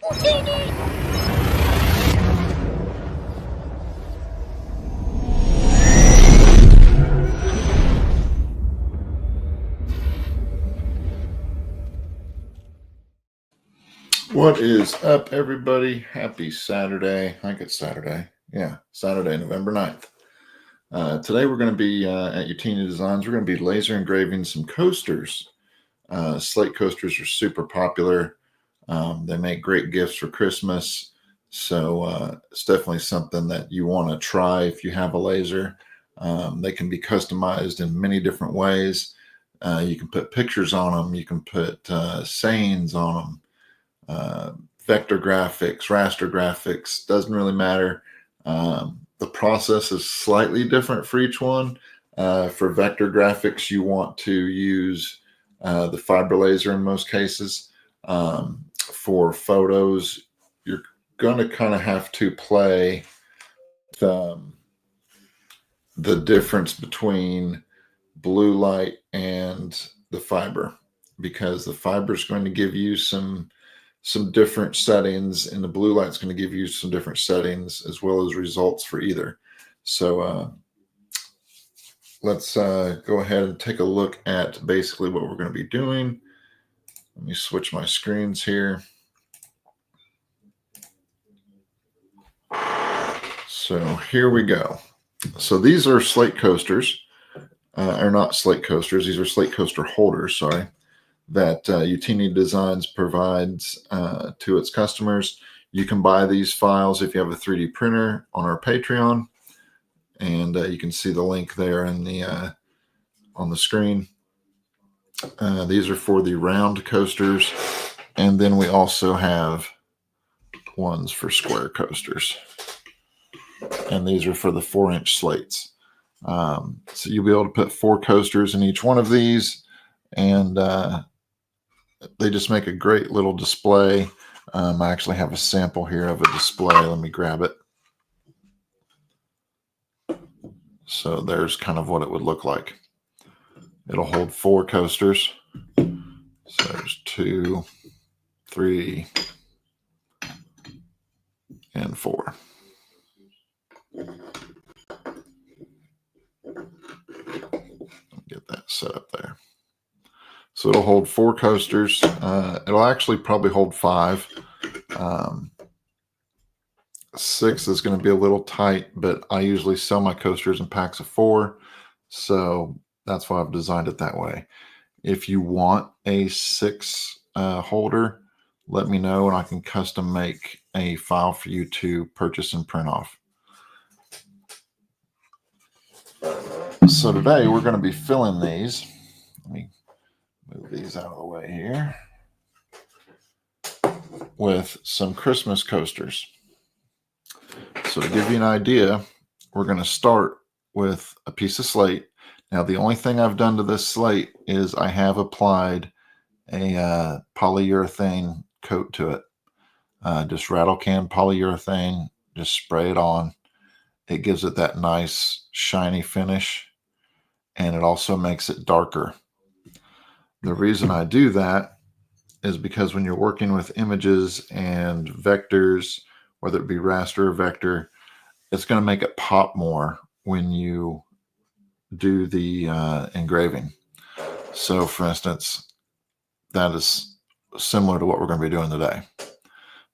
Utinni! What is up, everybody? Happy Saturday. I think it's Saturday. Yeah, Saturday, November 9th. Today we're going to be at Utinni Designs. We're going to be laser engraving some coasters. Slate coasters are super popular. They make great gifts for Christmas. So it's definitely something that you want to try if you have a laser. They can be customized in many different ways. You can put pictures on them. You can put sayings on them. Vector graphics, raster graphics, doesn't really matter. The process is slightly different for each one. For vector graphics, you want to use the fiber laser in most cases. For photos, you're going to kind of have to play the difference between blue light and the fiber, because the fiber is going to give you some different settings, and the blue light's going to give you some different settings as well as results for either. So let's go ahead and take a look at basically what we're going to be doing. Let me switch my screens here. So here we go. So these are slate coasters, or not slate coasters. These are slate coaster holders, sorry, that Utinni Designs provides to its customers. You can buy these files if you have a 3D printer on our Patreon, and you can see the link there in the on the screen. These are for the round coasters, and then we also have ones for square coasters, and these are for the 4-inch slates. So you'll be able to put 4 coasters in each one of these, and they just make a great little display. I actually have a sample here of a display. Let me grab it. So there's kind of what it would look like. It'll hold 4 coasters. So there's 2, 3, and 4. Get that set up there. So it'll hold 4 coasters. It'll actually probably hold 5. 6 is going to be a little tight, but I usually sell my coasters in packs of 4. So that's why I've designed it that way. If you want a 6 holder, let me know and I can custom make a file for you to purchase and print off. So today we're going to be filling these. Let me move these out of the way here. With some Christmas coasters. So to give you an idea, we're going to start with a piece of slate. Now the only thing I've done to this slate is I have applied a polyurethane coat to it. Just rattle can polyurethane, just spray it on. It gives it that nice shiny finish, and it also makes it darker. The reason I do that is because when you're working with images and vectors, whether it be raster or vector, it's going to make it pop more when you do the engraving. So for instance, that is similar to what we're going to be doing today.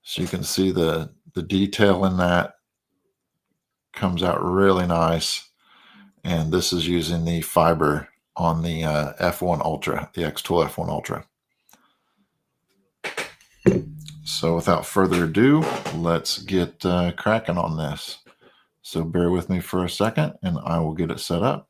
So you can see the detail in that comes out really nice. And this is using the fiber on the F1 Ultra, the xTool F1 Ultra. So without further ado, let's get cracking on this. So bear with me for a second and I will get it set up.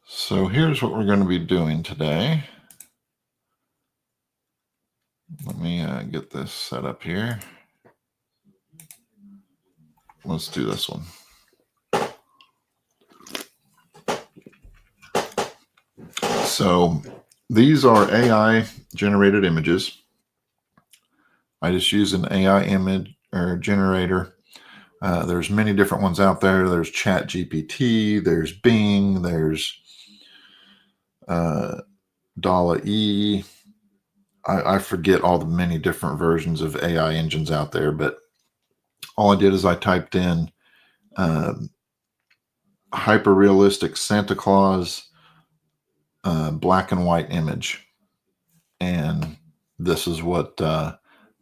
So here's what we're going to be doing today. Let me get this set up here. Let's do this one. So these are AI generated images. I just use an AI image or generator. There's many different ones out there. There's Chat GPT, there's Bing, there's DALL-E. I forget all the many different versions of AI engines out there, but all I did is I typed in hyper realistic Santa Claus black and white image, and this is what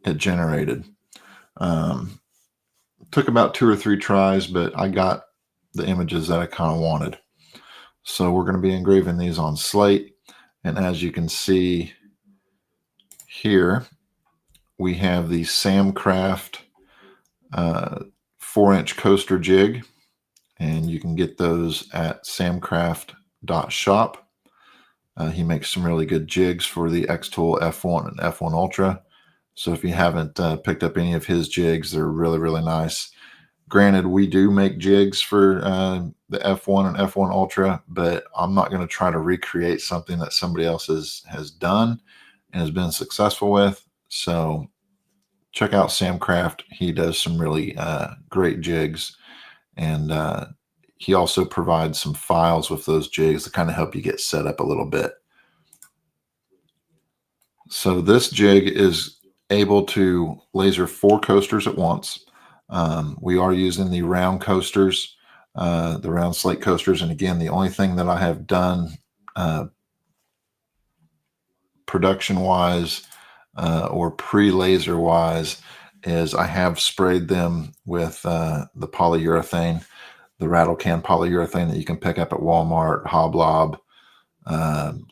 it generated. Took about 2 or 3 tries, but I got the images that I kind of wanted. So we're going to be engraving these on slate, and as you can see here, we have the Samcraft 4-inch coaster jig, and you can get those at samcraft.shop. He makes some really good jigs for the xTool F1 and F1 Ultra. So if you haven't picked up any of his jigs, they're really, really nice. Granted, we do make jigs for the F1 and F1 Ultra, but I'm not going to try to recreate something that somebody else has done and has been successful with. So check out Samcraft. He does some really great jigs, and he also provides some files with those jigs to kind of help you get set up a little bit. So this jig is able to laser 4 coasters at once. We are using the round coasters, the round slate coasters. And again, the only thing that I have done production wise or pre-laser wise is I have sprayed them with the polyurethane, the rattle can polyurethane that you can pick up at Walmart, Hoblob,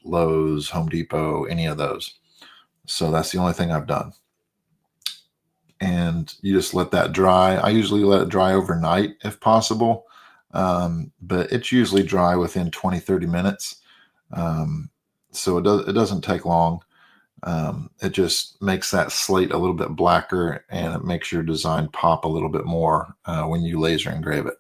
Lowe's, Home Depot, any of those. So that's the only thing I've done. And you just let that dry. I usually let it dry overnight if possible, but it's usually dry within 20-30 minutes. So it doesn't take long. It just makes that slate a little bit blacker, and it makes your design pop a little bit more when you laser engrave it.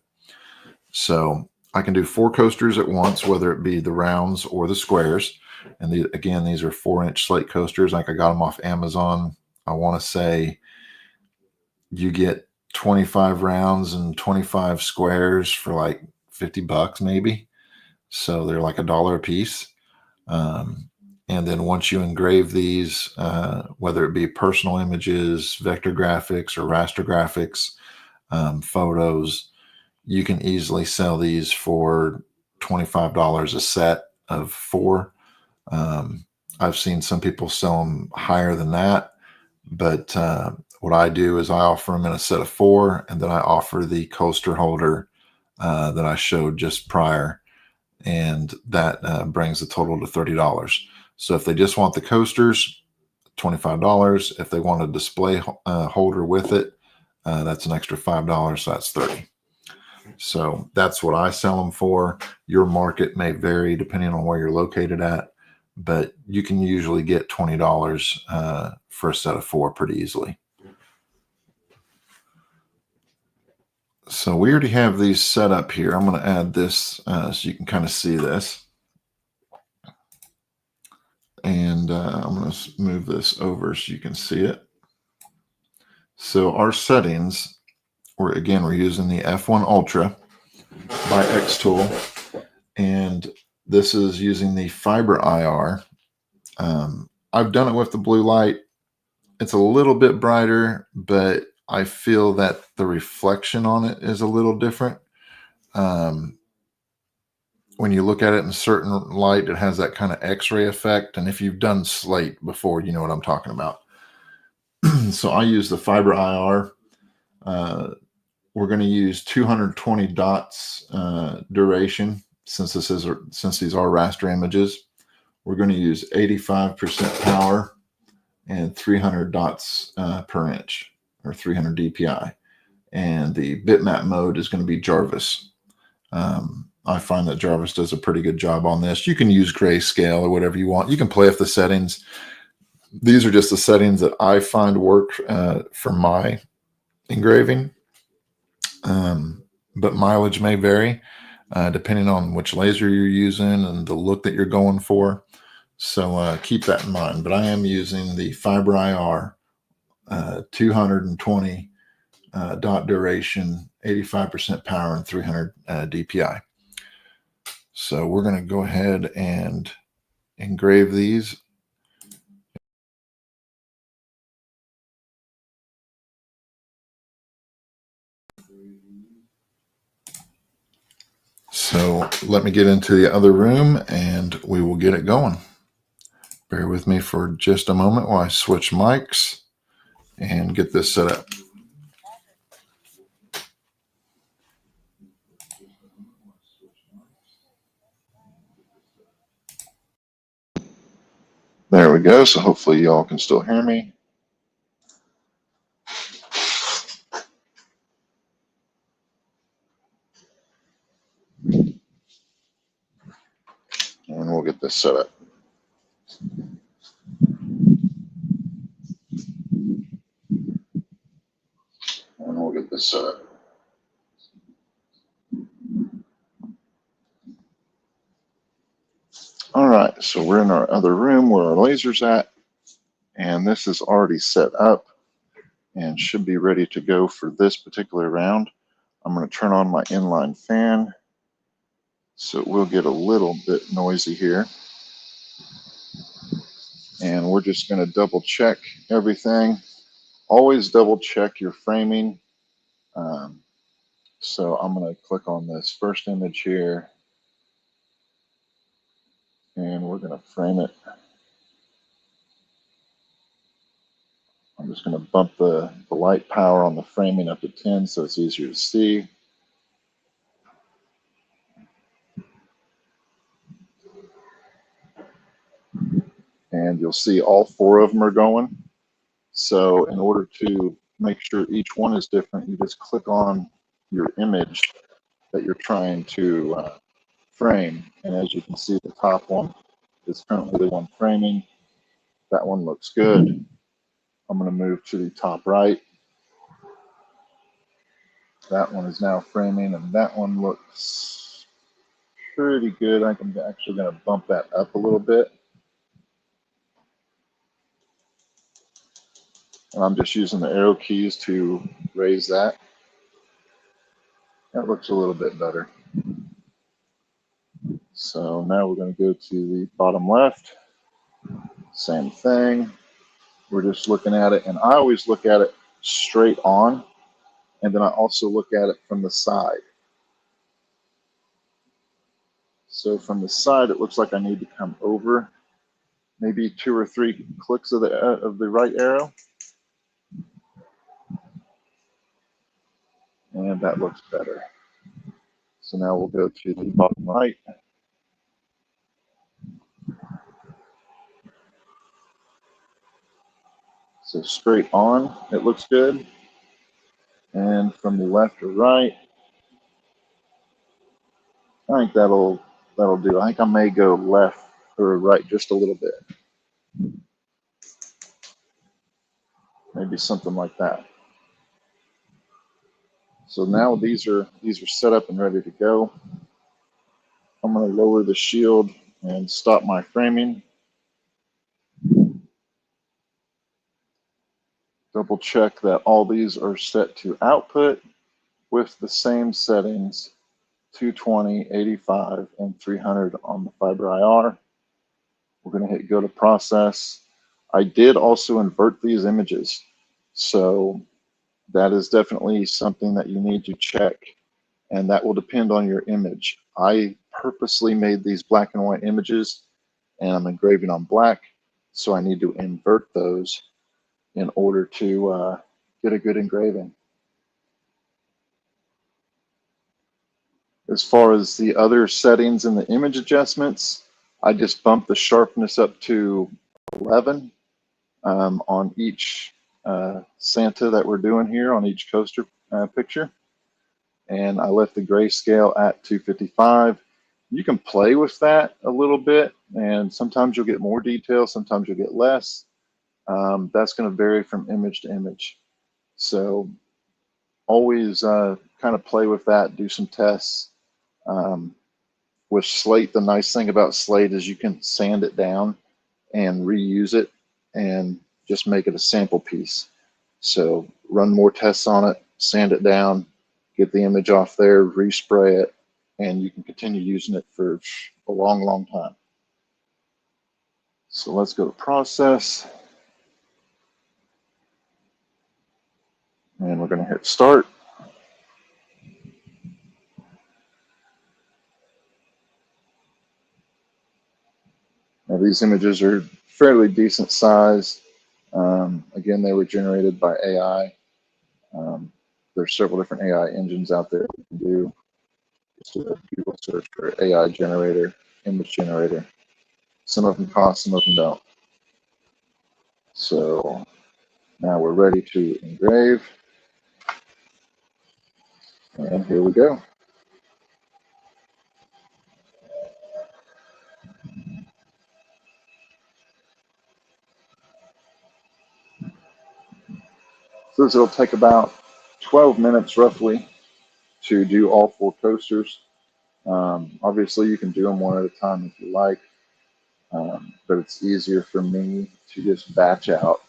So I can do 4 coasters at once, whether it be the rounds or the squares. And again, these are 4-inch slate coasters. Like I got them off Amazon. I want to say you get 25 rounds and 25 squares for like $50 maybe. So they're like $1 a piece. And then once you engrave these, whether it be personal images, vector graphics, or raster graphics, photos, you can easily sell these for $25 a set of 4. I've seen some people sell them higher than that, but what I do is I offer them in a set of 4, and then I offer the coaster holder that I showed just prior, and that brings the total to $30. So if they just want the coasters, $25. If they want a display holder with it, that's an extra $5, so that's $30. So that's what I sell them for. Your market may vary depending on where you're located at, but you can usually get $20 for a set of 4 pretty easily. So we already have these set up here. I'm going to add this so you can kind of see this. And I'm going to move this over so you can see it. So our settings, we're using the F1 Ultra by xTool, and this is using the fiber IR. I've done it with the blue light. It's a little bit brighter, but I feel that the reflection on it is a little different. When you look at it in certain light, it has that kind of X-ray effect. And if you've done slate before, you know what I'm talking about. So I use the fiber IR. We're going to use 220 dots duration since these are raster images. We're going to use 85% power and 300 dots per inch, or 300 DPI. And the bitmap mode is going to be Jarvis. I find that Jarvis does a pretty good job on this. You can use grayscale or whatever you want. You can play with the settings. These are just the settings that I find work for my engraving. But mileage may vary. depending on which laser you're using and the look that you're going for. So keep that in mind. But I am using the Fiber IR 220 dot duration, 85% power, and 300 DPI. So we're going to go ahead and engrave these. So let me get into the other room and we will get it going. Bear with me for just a moment while I switch mics and get this set up. There we go. So hopefully y'all can still hear me. And we'll get this set up. And we'll get this set up. All right, so we're in our other room where our laser's at, and this is already set up and should be ready to go for this particular round. I'm going to turn on my inline fan, so it will get a little bit noisy here. And we're just going to double check everything. Always double check your framing. So I'm going to click on this first image here, and we're going to frame it. I'm just going to bump the light power on the framing up to 10 so it's easier to see. And you'll see all four of them are going. So in order to make sure each one is different, you just click on your image that you're trying to frame. And as you can see, the top one is currently the one framing. That one looks good. I'm going to move to the top right. That one is now framing, and that one looks pretty good. I'm actually going to bump that up a little bit. And I'm just using the arrow keys to raise that. That looks a little bit better. So now we're going to go to the bottom left. Same thing. We're just looking at it, and I always look at it straight on, and then I also look at it from the side. So from the side, it looks like I need to come over maybe 2 or 3 clicks of the right arrow. And that looks better. So now we'll go to the bottom right. So straight on, it looks good. And from the left to right, I think that'll do. I think I may go left or right just a little bit. Maybe something like that. So now these are set up and ready to go. I'm going to lower the shield and stop my framing. Double check that all these are set to output with the same settings, 220, 85, and 300 on the Fiber IR. We're going to hit go to process. I did also invert these images. So that is definitely something that you need to check, and that will depend on your image. I purposely made these black and white images, and I'm engraving on black, so I need to invert those in order to get a good engraving. As far as the other settings in the image adjustments, I just bumped the sharpness up to 11 on each Santa that we're doing here, on each coaster picture. And I left the grayscale at 255. You can play with that a little bit, and sometimes you'll get more detail, sometimes you'll get less. That's going to vary from image to image. So always kind of play with that, do some tests, With slate, the nice thing about slate is you can sand it down and reuse it and just make it a sample piece. So run more tests on it, sand it down, get the image off there, respray it, and you can continue using it for a long, long time. So let's go to process. And we're going to hit start. Now these images are fairly decent size. Again, they were generated by AI. There's several different AI engines out there you can do. Just do a Google search for AI generator, image generator. Some of them cost, some of them don't. So now we're ready to engrave. And here we go. So this will take about 12 minutes roughly to do all 4 coasters. Obviously, you can do them one at a time if you like, but it's easier for me to just batch out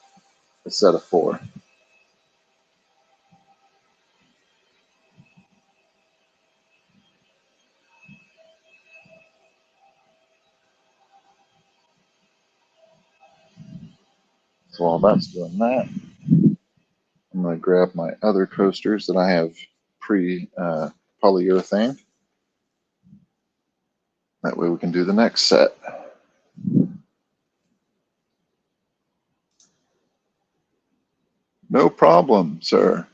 a set of 4. So while that's doing that, I'm going to grab my other coasters that I have polyurethane. That way we can do the next set. No problem, sir.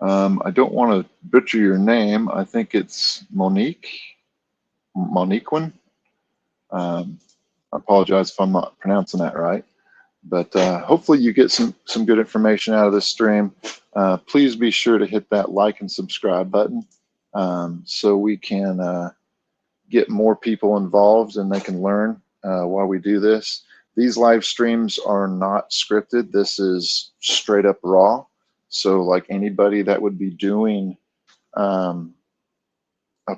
I don't want to butcher your name. I think it's Moniquewan. I apologize if I'm not pronouncing that right. But hopefully you get some good information out of this stream. Please be sure to hit that like and subscribe button so we can get more people involved and they can learn while we do this. These live streams are not scripted. This is straight up raw. So like anybody that would be doing a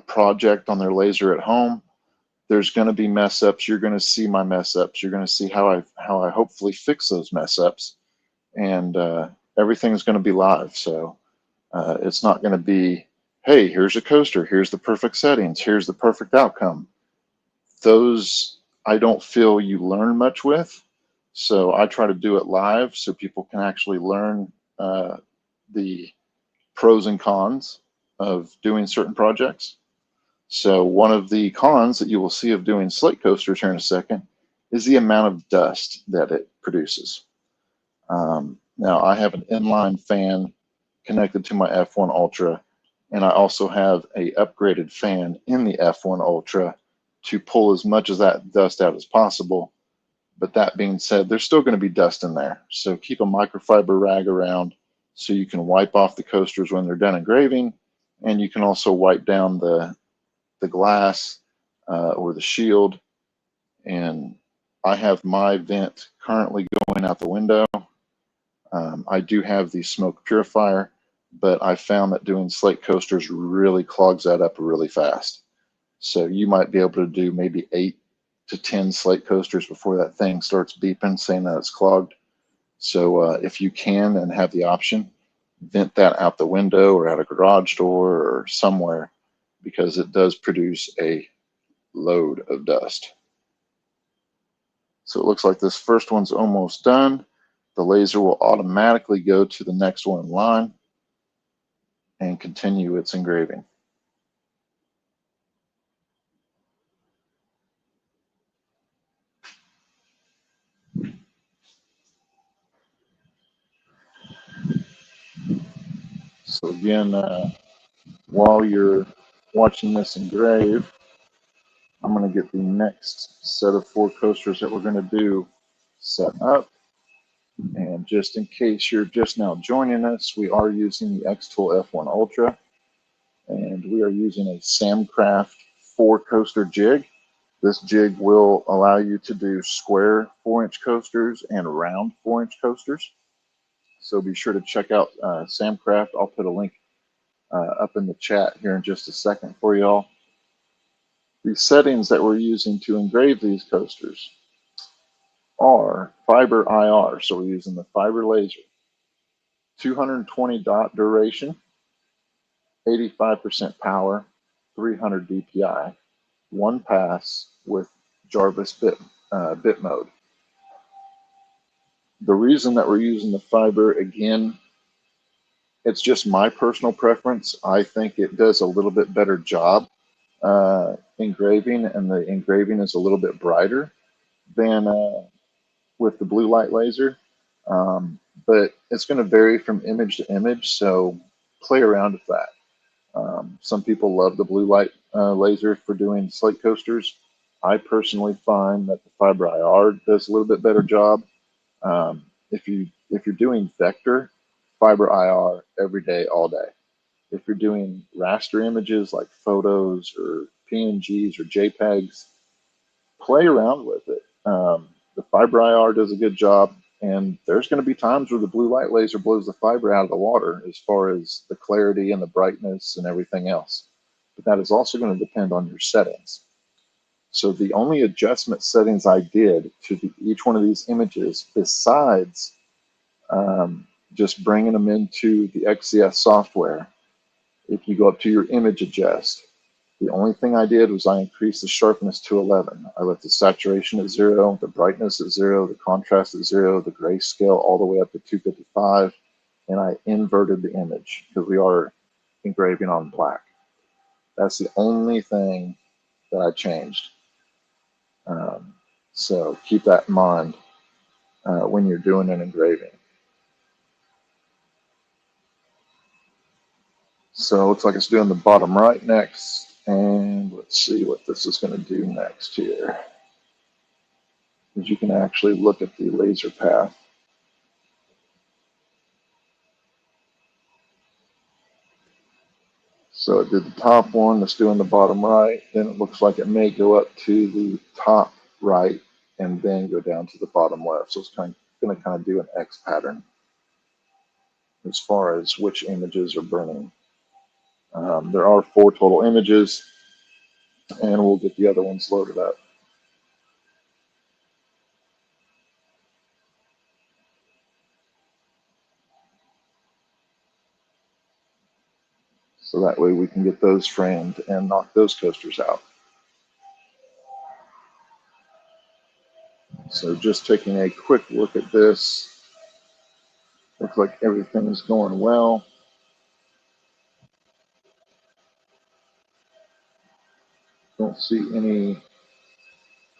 project on their laser at home, there's going to be mess ups. You're going to see my mess ups. You're going to see how I hopefully fix those mess ups, and everything's going to be live. So it's not going to be, hey, here's a coaster. Here's the perfect settings. Here's the perfect outcome. Those I don't feel you learn much with. So I try to do it live so people can actually learn the pros and cons of doing certain projects. So one of the cons that you will see of doing slate coasters here in a second is the amount of dust that it produces. Now I have an inline fan connected to my F1 Ultra, and I also have a upgraded fan in the F1 Ultra to pull as much of that dust out as possible. But that being said, there's still going to be dust in there. So keep a microfiber rag around so you can wipe off the coasters when they're done engraving, and you can also wipe down the glass or the shield. And I have my vent currently going out the window. I do have the smoke purifier, but I found that doing slate coasters really clogs that up really fast. So you might be able to do maybe 8 to 10 slate coasters before that thing starts beeping saying that it's clogged. So if you can and have the option, vent that out the window or out a garage door or somewhere, because it does produce a load of dust. So it looks like this first one's almost done. The laser will automatically go to the next one in line and continue its engraving. So again, while you're watching this engrave, I'm going to get the next set of 4 coasters that we're going to do set up. And just in case you're just now joining us, we are using the xTool F1 Ultra, and we are using a Samcraft 4 coaster jig. This jig will allow you to do square 4-inch coasters and round 4-inch coasters. So be sure to check out Samcraft. I'll put a link up in the chat here in just a second for y'all. The settings that we're using to engrave these coasters are fiber IR. So we're using the fiber laser, 220 dot duration, 85% power, 300 DPI, one pass with Jarvis bit mode. The reason that we're using the fiber, again, it's just my personal preference. I think it does a little bit better job engraving, and the engraving is a little bit brighter than with the blue light laser. But it's going to vary from image to image, so play around with that. Some people love the blue light laser for doing slate coasters. I personally find that the fiber IR does a little bit better job. If you're doing vector, fiber IR every day, all day. If you're doing raster images like photos or PNGs or JPEGs, play around with it. The fiber IR does a good job, and there's going to be times where the blue light laser blows the fiber out of the water as far as the clarity and the brightness and everything else. But that is also going to depend on your settings. So the only adjustment settings I did to each one of these images, besides just bringing them into the XCS software, if you go up to your image adjust, the only thing I did was I increased the sharpness to 11. I left the saturation at 0, the brightness at 0, the contrast at 0, the grayscale all the way up to 255, and I inverted the image because we are engraving on black. That's the only thing that I changed. So keep that in mind when you're doing an engraving. So it looks like it's doing the bottom right next, and let's see what this is going to do next here. Because you can actually look at the laser path. So it did the top one, it's doing the bottom right, then it looks like it may go up to the top right and then go down to the bottom left. So it's going to kind of do an X pattern as far as which images are burning. There are 4 total images, and we'll get the other ones loaded up. So that way we can get those framed and knock those coasters out. So just taking a quick look at this, looks like everything is going well. Don't see any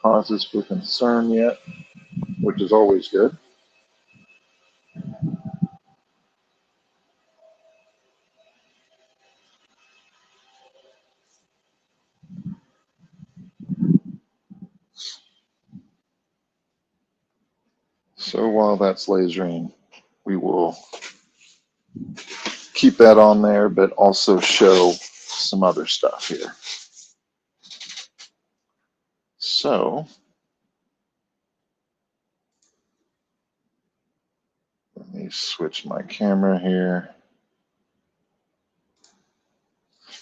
causes for concern yet, which is always good. So while that's lasering, we will keep that on there, but also show some other stuff here. So let me switch my camera here.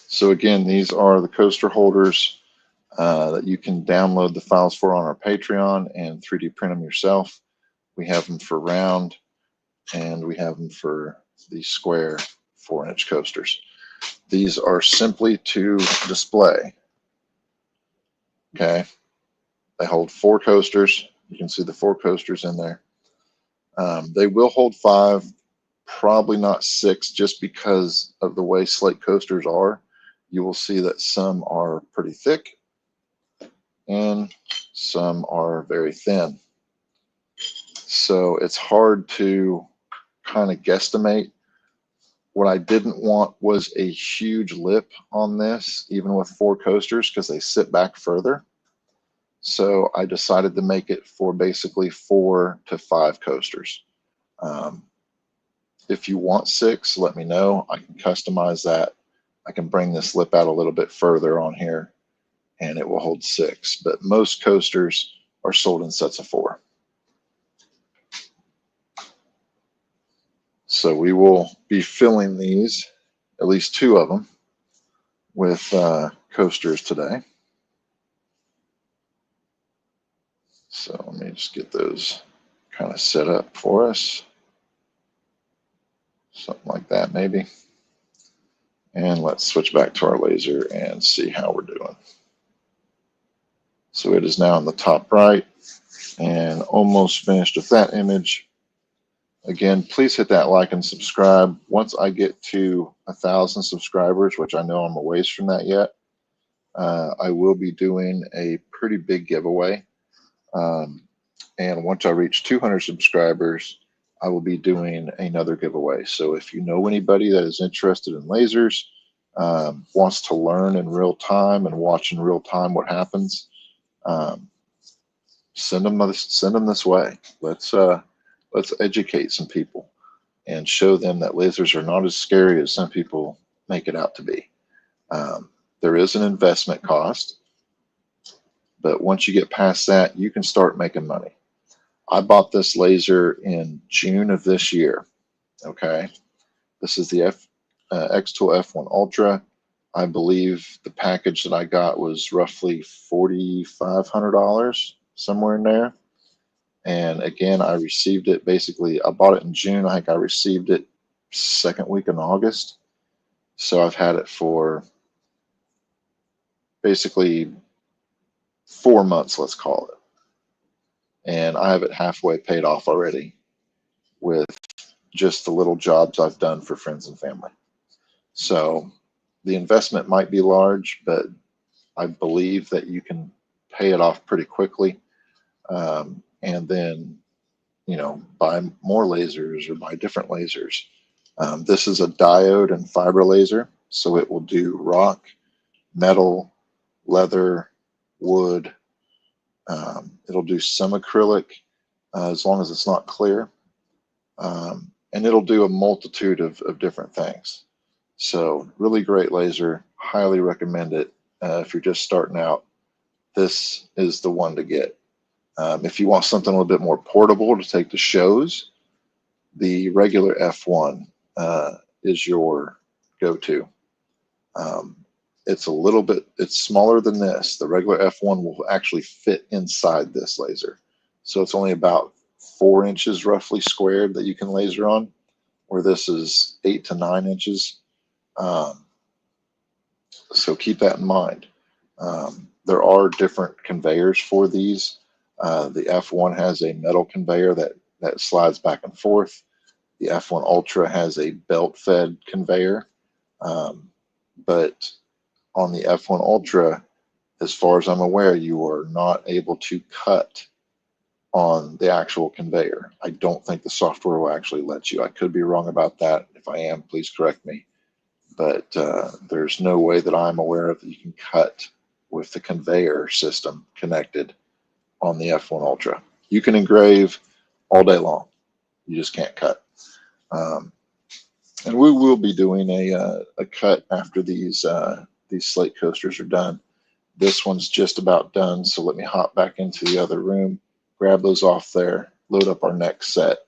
So again, these are the coaster holders that you can download the files for on our Patreon and 3D print them yourself. We have them for round, and we have them for the square 4-inch coasters. These are simply to display. Okay, they hold 4 coasters. You can see the 4 coasters in there. They will hold 5, probably not 6, just because of the way slate coasters are. You will see that some are pretty thick and some are very thin. So it's hard to kind of guesstimate. What I didn't want was a huge lip on this, even with 4 coasters, because they sit back further. So I decided to make it for basically 4 to 5 coasters. If you want 6, let me know. I can customize that. I can bring this lip out a little bit further on here, and it will hold 6. But most coasters are sold in sets of 4. So we will be filling these, at least 2 of them, with coasters today. So let me just get those kind of set up for us. Something like that maybe. And let's switch back to our laser and see how we're doing. So it is now in the top right and almost finished with that image. Again, please hit that like and subscribe. Once I get to 1,000 subscribers, which I know I'm a ways from that yet, I will be doing a pretty big giveaway. And once I reach 200 subscribers, I will be doing another giveaway. So if you know anybody that is interested in lasers, wants to learn in real time and watch in real time what happens, send them this way. Let's educate some people and show them that lasers are not as scary as some people make it out to be. There is an investment cost, but once you get past that, you can start making money. I bought this laser in June of this year. Okay, this is the xTool F1 Ultra. I believe the package that I got was roughly $4,500, somewhere in there. And again, I received it basically, I bought it in June. I think I received it second week in August. So I've had it for basically 4 months, let's call it. And I have it halfway paid off already with just the little jobs I've done for friends and family. So the investment might be large, but I believe that you can pay it off pretty quickly. And then, you know, buy more lasers or buy different lasers. This is a diode and fiber laser, so it will do rock, metal, leather, wood. It'll do some acrylic as long as it's not clear. And it'll do a multitude of different things. So really great laser, highly recommend it. If you're just starting out, this is the one to get. If you want something a little bit more portable to take to shows, the regular F1 is your go-to. It's smaller than this. The regular F1 will actually fit inside this laser. So it's only about 4 inches roughly squared that you can laser on, where this is 8 to 9 inches. So keep that in mind. There are different conveyors for these. The F1 has a metal conveyor that slides back and forth. The F1 Ultra has a belt-fed conveyor. But on the F1 Ultra, as far as I'm aware, you are not able to cut on the actual conveyor. I don't think the software will actually let you. I could be wrong about that. If I am, please correct me. But there's no way that I'm aware of that you can cut with the conveyor system connected on the F1 Ultra. You can engrave all day long. You just can't cut. And we will be doing a cut after these slate coasters are done. This one's just about done, so let me hop back into the other room, grab those off there, load up our next set,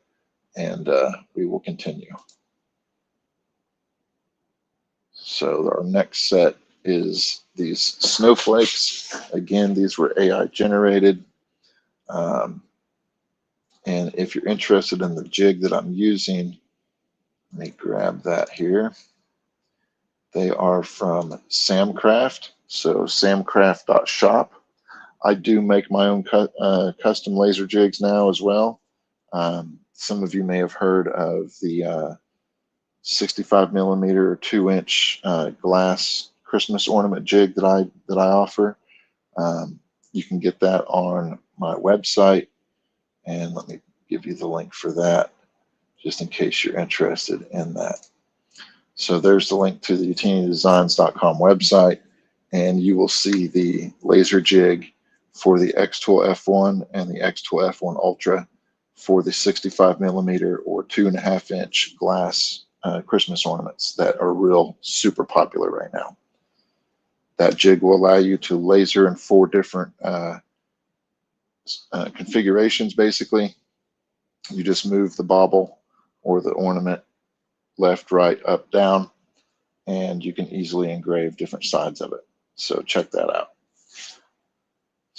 and we will continue. So our next set is these snowflakes. Again, these were AI generated. And if you're interested in the jig that I'm using, let me grab that here. They are from Samcraft, so samcraft.shop. I do make my own custom laser jigs now as well. Some of you may have heard of the 65 millimeter or 2-inch glass Christmas ornament jig that I offer. You can get that on my website, and let me give you the link for that, just in case you're interested in that. So there's the link to the UtinniDesigns.com website, and you will see the laser jig for the xTool F1 and the xTool F1 Ultra for the 65 millimeter or 2.5-inch glass Christmas ornaments that are real super popular right now. That jig will allow you to laser in 4 different configurations. Basically, you just move the bauble or the ornament left, right, up, down, and you can easily engrave different sides of it. So check that out.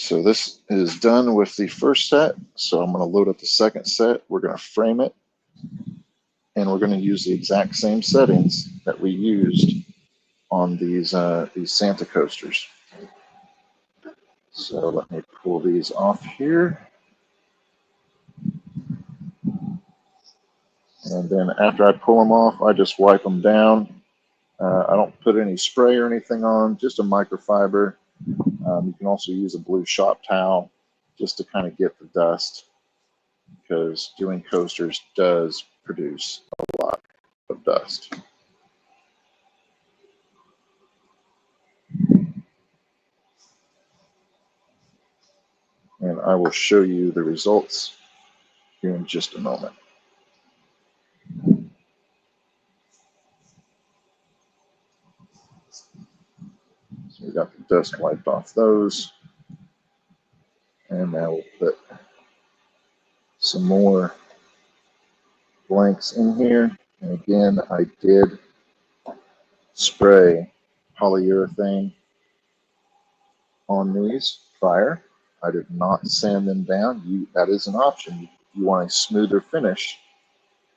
So this is done with the first set. So I'm going to load up the second set. We're going to frame it, and we're going to use the exact same settings that we used on these Santa coasters. So let me pull these off here. And then after I pull them off, I just wipe them down. I don't put any spray or anything on, just a microfiber. You can also use a blue shop towel just to kind of get the dust, because doing coasters does produce a lot of dust. And I will show you the results here in just a moment. So we got the dust wiped off those. And now we'll put some more blanks in here. And again, I did spray polyurethane on these prior. I did not sand them down. That is an option. You want a smoother finish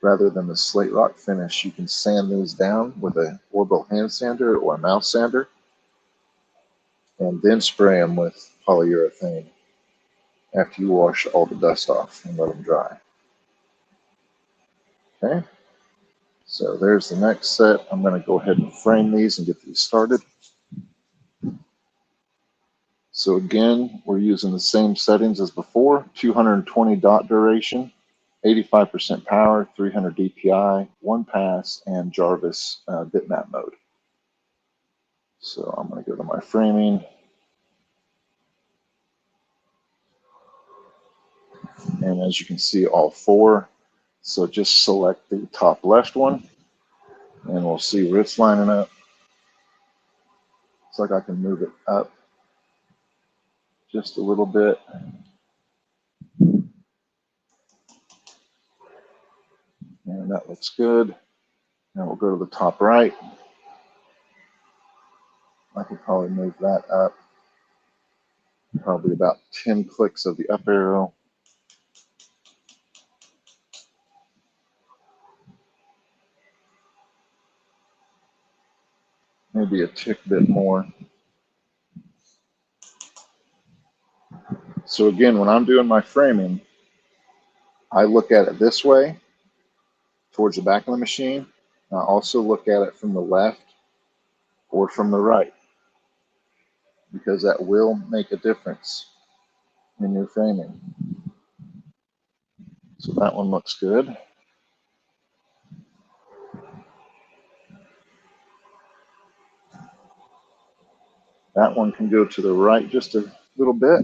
rather than the slate rock finish. You can sand these down with a orbital hand sander or a mouth sander, and then spray them with polyurethane after you wash all the dust off and let them dry. Okay, so there's the next set. I'm going to go ahead and frame these and get these started. So again, we're using the same settings as before: 220 dot duration, 85% power, 300 DPI, 1 pass, and Jarvis bitmap mode. So I'm going to go to my framing. And as you can see, all 4. So just select the top left one, and we'll see where it's lining up. Looks like I can move it up just a little bit. And that looks good. Now we'll go to the top right. I could probably move that up probably about 10 clicks of the up arrow. Maybe a tick bit more. So again, when I'm doing my framing, I look at it this way towards the back of the machine. I also look at it from the left or from the right, because that will make a difference in your framing. So that one looks good. That one can go to the right just a little bit.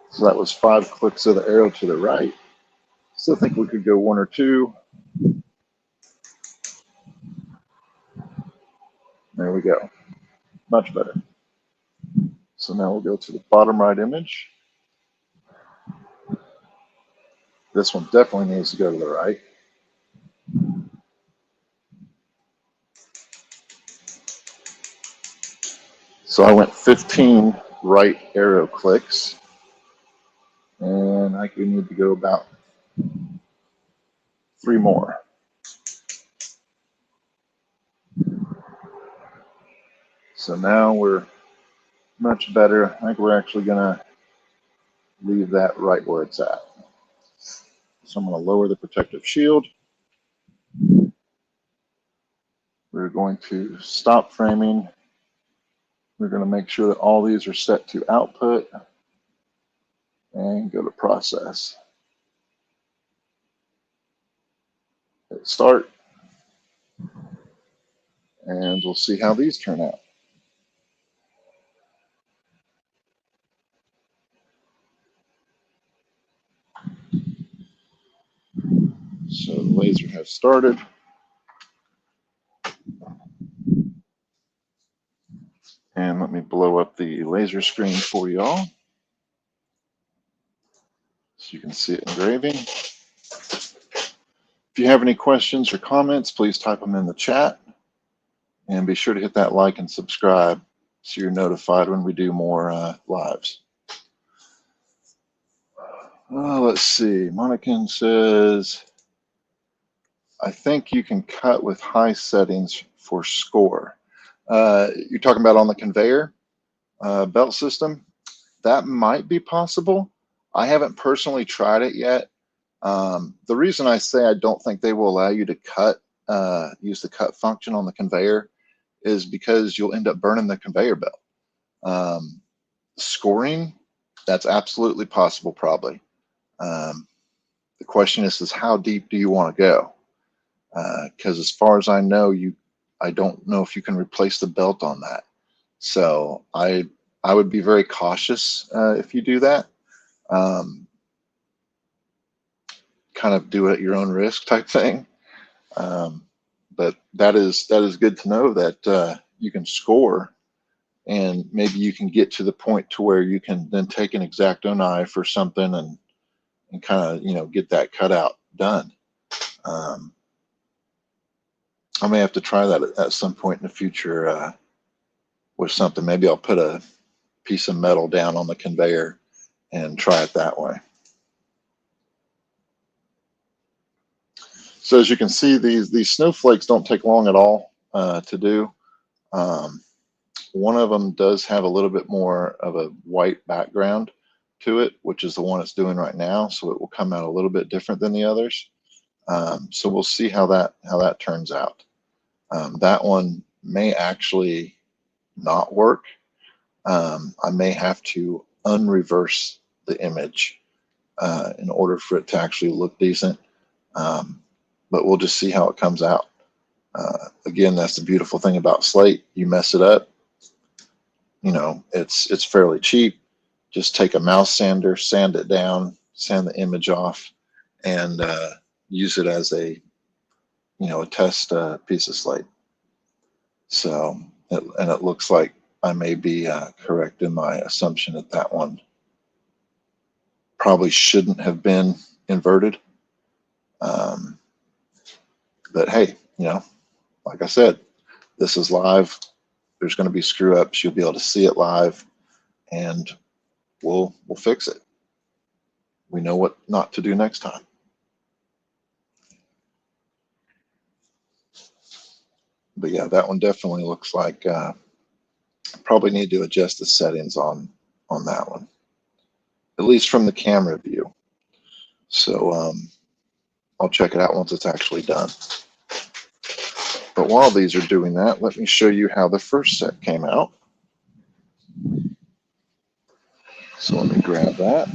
So that was 5 clicks of the arrow to the right. Still think we could go 1 or 2. There we go. Much better. So now we'll go to the bottom right image. This one definitely needs to go to the right. So I went 15 right arrow clicks, and I could need to go about 3 more. So now we're much better. I think we're actually going to leave that right where it's at. So I'm going to lower the protective shield. We're going to stop framing. We're going to make sure that all these are set to output and go to process. Hit start, and we'll see how these turn out. So the laser has started. And let me blow up the laser screen for y'all so you can see it engraving. If you have any questions or comments, please type them in the chat. And be sure to hit that like and subscribe so you're notified when we do more lives. Let's see. Monacan says, I think you can cut with high settings for score. You're talking about on the conveyor belt system? That might be possible. I haven't personally tried it yet. The reason I say I don't think they will allow you to cut, use the cut function on the conveyor, is because you'll end up burning the conveyor belt. Scoring, that's absolutely possible, probably. The question is how deep do you want to go? Because as far as I know, I don't know if you can replace the belt on that. So I would be very cautious if you do that. Kind of do it at your own risk type thing. But that is good to know that you can score, and maybe you can get to the point to where you can then take an X-Acto knife or something and kind of, you know, get that cutout done. I may have to try that at some point in the future with something. Maybe I'll put a piece of metal down on the conveyor and try it that way. So as you can see, these snowflakes don't take long at all to do. One of them does have a little bit more of a white background to it, which is the one it's doing right now. So it will come out a little bit different than the others. So we'll see how that turns out. That one may actually not work. I may have to unreverse the image in order for it to actually look decent. But we'll just see how it comes out. Again, that's the beautiful thing about Slate. You mess it up, you know, it's fairly cheap. Just take a mouse sander, sand it down, sand the image off, and use it as a, you know, a test piece of Slate. So, and it looks like I may be correct in my assumption that that one probably shouldn't have been inverted. But hey, you know, like I said, this is live. There's going to be screw ups. You'll be able to see it live, and we'll fix it. We know what not to do next time. But yeah, that one definitely looks like probably need to adjust the settings on that one, at least from the camera view. So I'll check it out once it's actually done. But while these are doing that, let me show you how the first set came out. So let me grab that.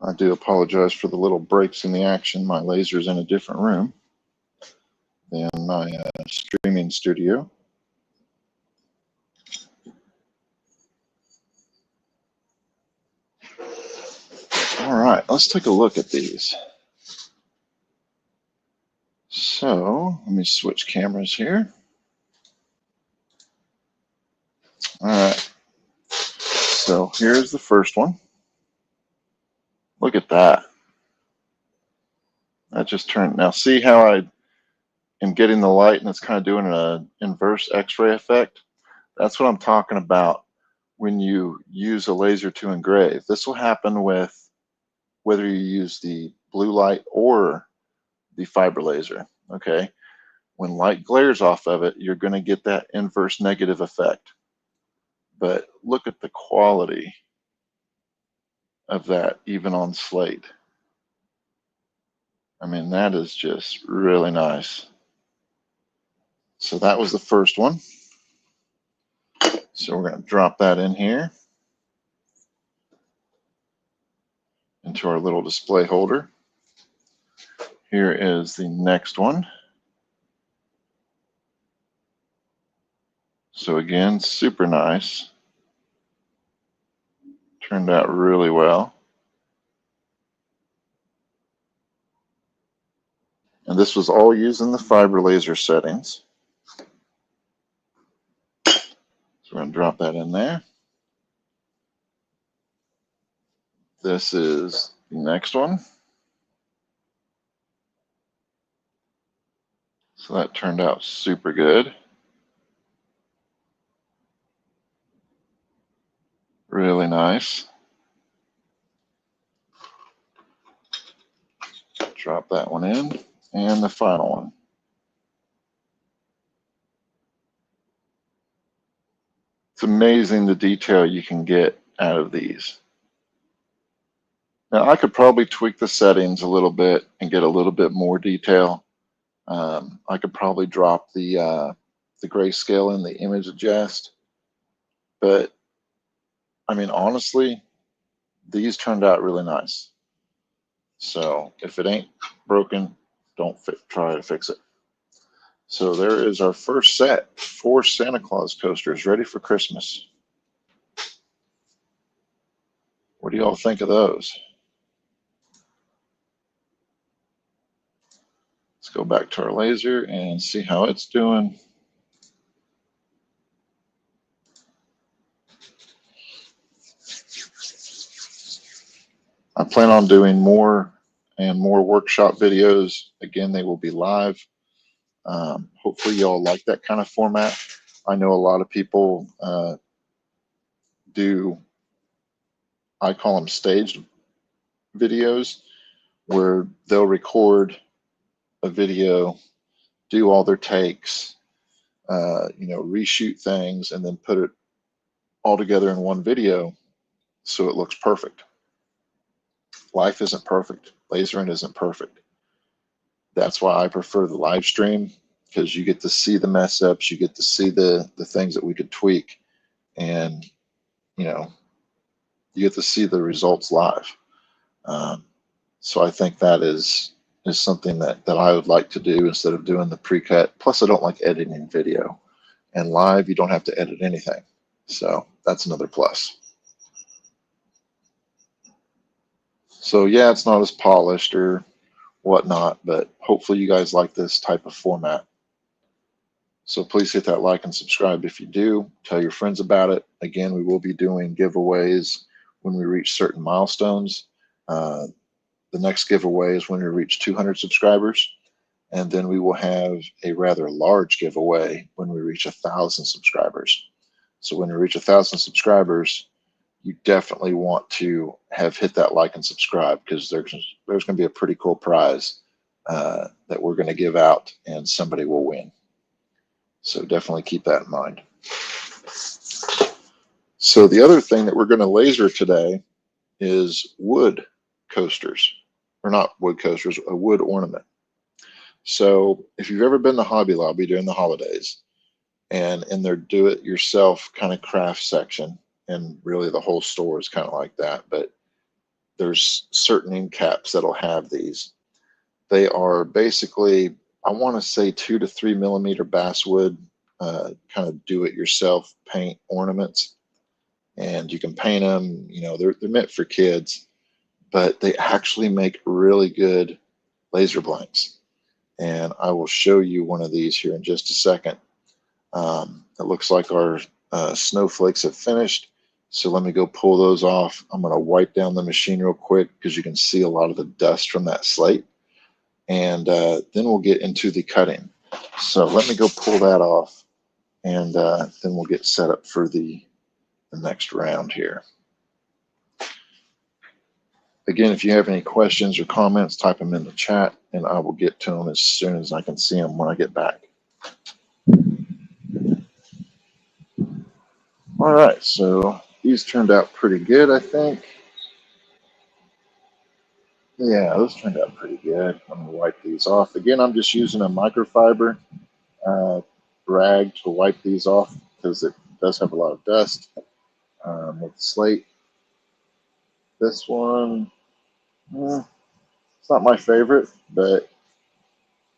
I do apologize for the little breaks in the action. My laser's in a different room than my streaming studio. All right, let's take a look at these. So let me switch cameras here. All right, so here's the first one. Look at that. That just turned. Now see how I am getting the light and it's kind of doing an inverse X-ray effect? That's what I'm talking about when you use a laser to engrave. This will happen with whether you use the blue light or the fiber laser, okay? When light glares off of it, you're going to get that inverse negative effect. But look at the quality of that even on Slate. I mean, that is just really nice. So that was the first one. So we're going to drop that in here into our little display holder. Here is the next one. So again, super nice. Turned out really well. And this was all using the fiber laser settings. So we're going to drop that in there. This is the next one. So that turned out super good. Really nice. Drop that one in. And the final one. It's amazing the detail you can get out of these. Now I could probably tweak the settings a little bit and get a little bit more detail. I could probably drop the grayscale in the image adjust, but I mean honestly, these turned out really nice. So if it ain't broken, don't try to fix it. So there is our first set, 4 Santa Claus coasters ready for Christmas. What do y'all think of those? Let's go back to our laser and see how it's doing. I plan on doing more and more workshop videos. Again, they will be live. Hopefully y'all like that kind of format. I know a lot of people do, I call them staged videos, where they'll record a video, do all their takes, reshoot things, and then put it all together in one video so it looks perfect. Life isn't perfect. Lasering isn't perfect. That's why I prefer the live stream, because you get to see the mess ups, you get to see the things that we could tweak, and you get to see the results live. So I think that is something that I would like to do instead of doing the pre-cut. Plus I don't like editing video, and live you don't have to edit anything. So that's another plus. So yeah, it's not as polished or whatnot, but hopefully you guys like this type of format. So please hit that like and subscribe if you do. Tell your friends about it. Again, we will be doing giveaways when we reach certain milestones. The next giveaway is when we reach 200 subscribers. And then we will have a rather large giveaway when we reach 1,000 subscribers. So when we reach 1,000 subscribers, you definitely want to have hit that like and subscribe, because there's going to be a pretty cool prize that we're going to give out, and somebody will win. So definitely keep that in mind. So the other thing that we're going to laser today is wood coasters, or not wood coasters, a wood ornament. So if you've ever been to Hobby Lobby during the holidays, and in their do-it-yourself kind of craft section, and really the whole store is kind of like that, but there's certain end caps that'll have these. They are basically, I want to say 2 to 3 millimeter basswood, kind of do-it-yourself paint ornaments, and you can paint them. They're meant for kids, but they actually make really good laser blanks. And I will show you one of these here in just a second. It looks like our snowflakes have finished. So let me go pull those off. I'm going to wipe down the machine real quick, because you can see a lot of the dust from that slate. And then we'll get into the cutting. So let me go pull that off, and then we'll get set up for the next round here. Again, if you have any questions or comments, type them in the chat, and I will get to them as soon as I can see them when I get back. All right, so these turned out pretty good, I think. Yeah, those turned out pretty good. I'm going to wipe these off. Again, I'm just using a microfiber rag to wipe these off, because it does have a lot of dust with the slate. This one, it's not my favorite, but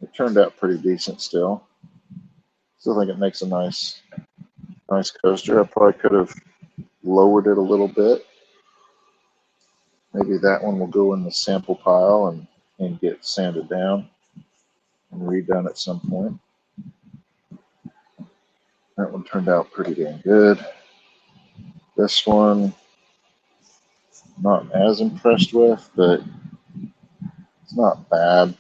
it turned out pretty decent still. Still think it makes a nice coaster. I probably could have lowered it a little bit, Maybe that one will go in the sample pile and get sanded down and redone at some point. That one turned out pretty damn good. This one, not as impressed with, but it's not bad.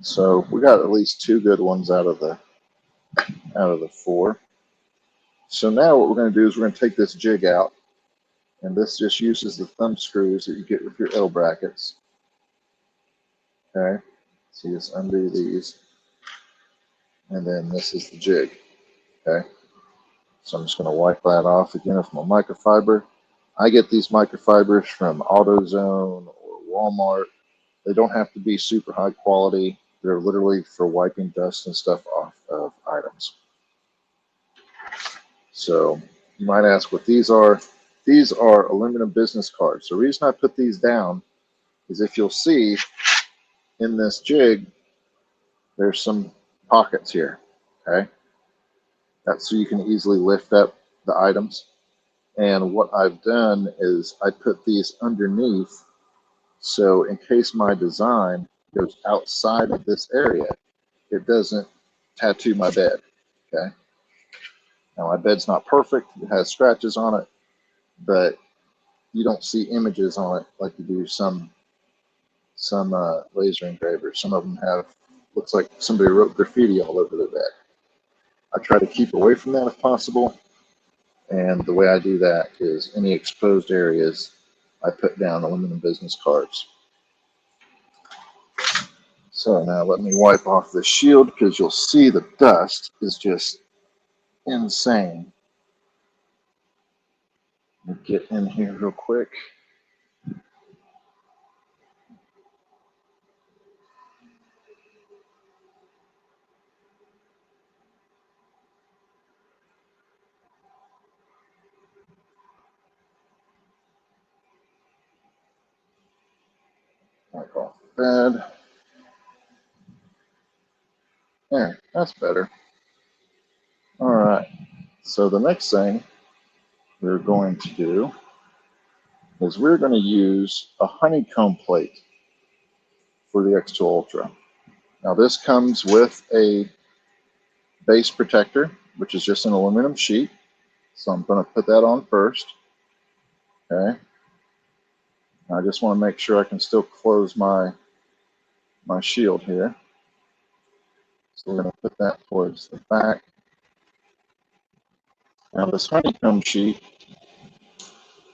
So we got at least 2 good ones out of the 4. So now what we're going to do is we're going to take this jig out, and this just uses the thumb screws that you get with your L brackets. Okay, so you just undo these, and then this is the jig. Okay, so I'm just going to wipe that off again with my microfiber. I get these microfibers from AutoZone or Walmart. They don't have to be super high quality. They're literally for wiping dust and stuff off of items. So you might ask what these are. These are aluminum business cards. The reason I put these down is if you'll see in this jig, there's some pockets here. Okay, that's so you can easily lift up the items. And what I've done is I put these underneath, so in case my design goes outside of this area, it doesn't tattoo my bed. Okay, now my bed's not perfect, it has scratches on it, but you don't see images on it like you do some laser engravers. Some of them have, looks like somebody wrote graffiti all over their bed. I try to keep away from that if possible, and the way I do that is any exposed areas, I put down aluminum business cards. So now let me wipe off the shield, because you'll see the dust is just insane. Let me get in here real quick. Wipe off the bed. There, that's better. All right, so the next thing we're going to do is we're going to use a honeycomb plate for the xTool Ultra. Now this comes with a base protector, which is just an aluminum sheet. So I'm going to put that on first. Okay. I just want to make sure I can still close my shield here. So we're going to put that towards the back. Now this honeycomb sheet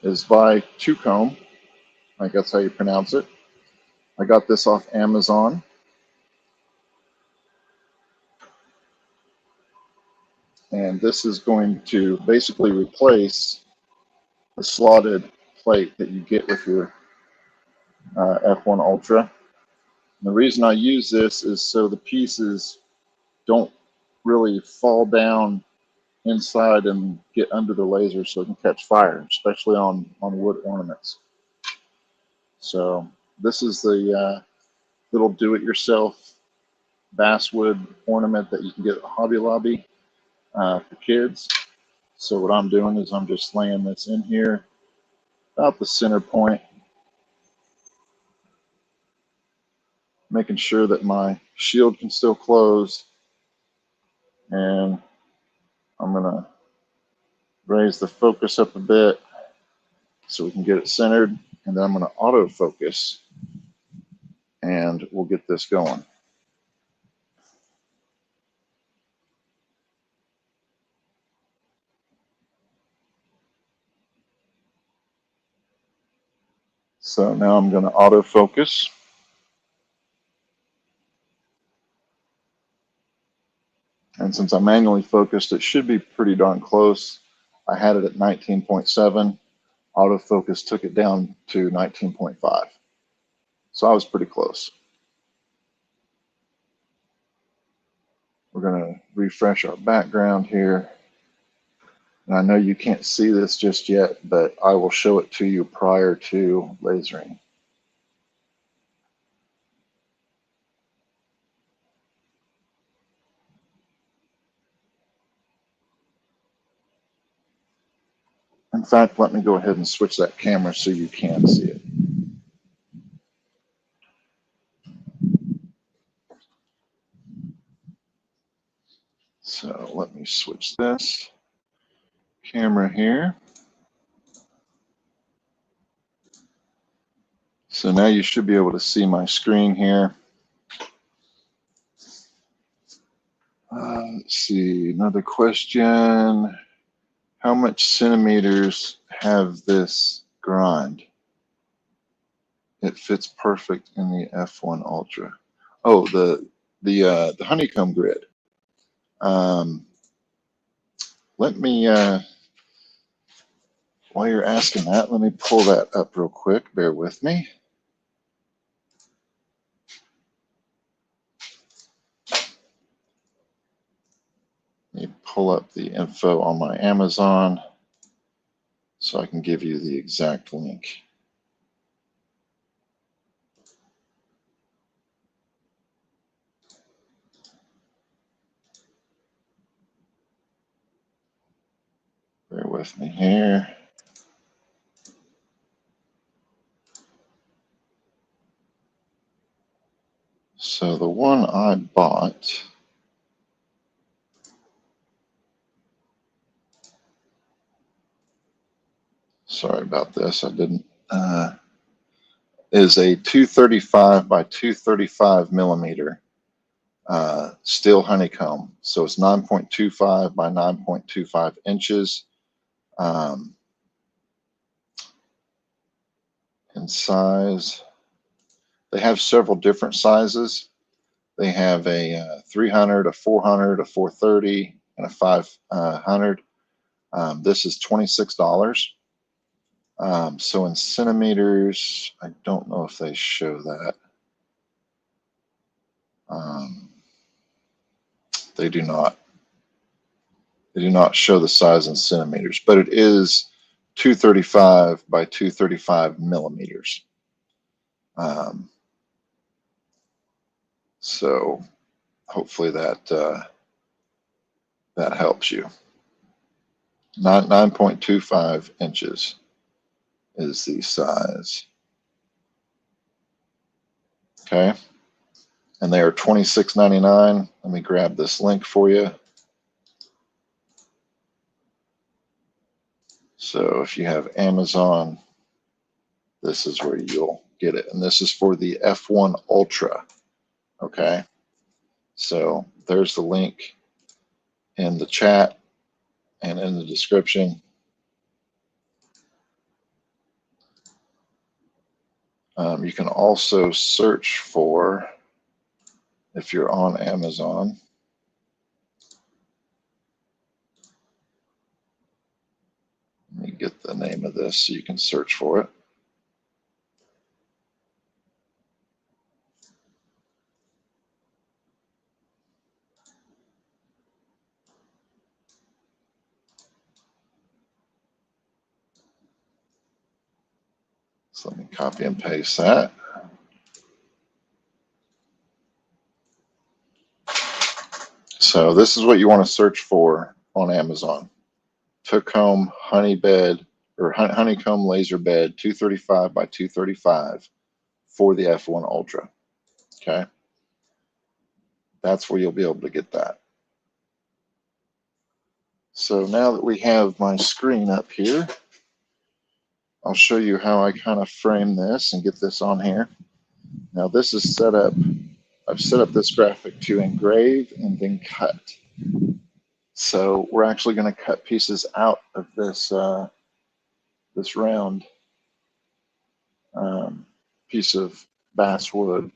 is by Tucomb. I think that's how you pronounce it. I got this off Amazon. And this is going to basically replace the slotted plate that you get with your F1 Ultra. And the reason I use this is so the pieces don't really fall down inside and get under the laser so it can catch fire, especially on wood ornaments. So this is the little do-it-yourself basswood ornament that you can get at Hobby Lobby for kids. So what I'm doing is I'm just laying this in here about the center point, making sure that my shield can still close, and I'm gonna raise the focus up a bit so we can get it centered, and then I'm gonna autofocus and we'll get this going. So now I'm gonna autofocus. And since I manually focused, it should be pretty darn close. I had it at 19.7. Autofocus took it down to 19.5. So I was pretty close. We're going to refresh our background here. And I know you can't see this just yet, but I will show it to you prior to lasering. In fact, let me go ahead and switch that camera so you can see it. So let me switch this camera here. So now you should be able to see my screen here. Let's see, another question. How much centimeters have this grind? It fits perfect in the F1 Ultra. Oh, the honeycomb grid. Let me, while you're asking that, let me pull that up real quick. Bear with me. Let me pull up the info on my Amazon so I can give you the exact link. Bear with me here. So the one I bought, sorry about this, I didn't, is a 235 by 235 millimeter steel honeycomb. So it's 9.25 by 9.25 inches. In size, they have several different sizes. They have a 300, a 400, a 430, and a 500. This is $26. So in centimeters, I don't know if they show that. They do not. They do not show the size in centimeters, but it is 235 by 235 millimeters. So hopefully that that helps you. 9.25 inches is the size. Okay, and they are $26.99. Let me grab this link for you. So if you have Amazon, this is where you'll get it. And this is for the F1 Ultra. Okay, so there's the link in the chat and in the description. You can also search for, if you're on Amazon, let me get the name of this so you can search for it. So let me copy and paste that. So this is what you want to search for on Amazon. Took-home honey bed or honeycomb laser bed 235 by 235 for the F1 Ultra. Okay, that's where you'll be able to get that. So now that we have my screen up here, I'll show you how I kind of frame this and get this on here. Now this is set up, I've set up this graphic to engrave and then cut. So we're actually going to cut pieces out of this this round piece of basswood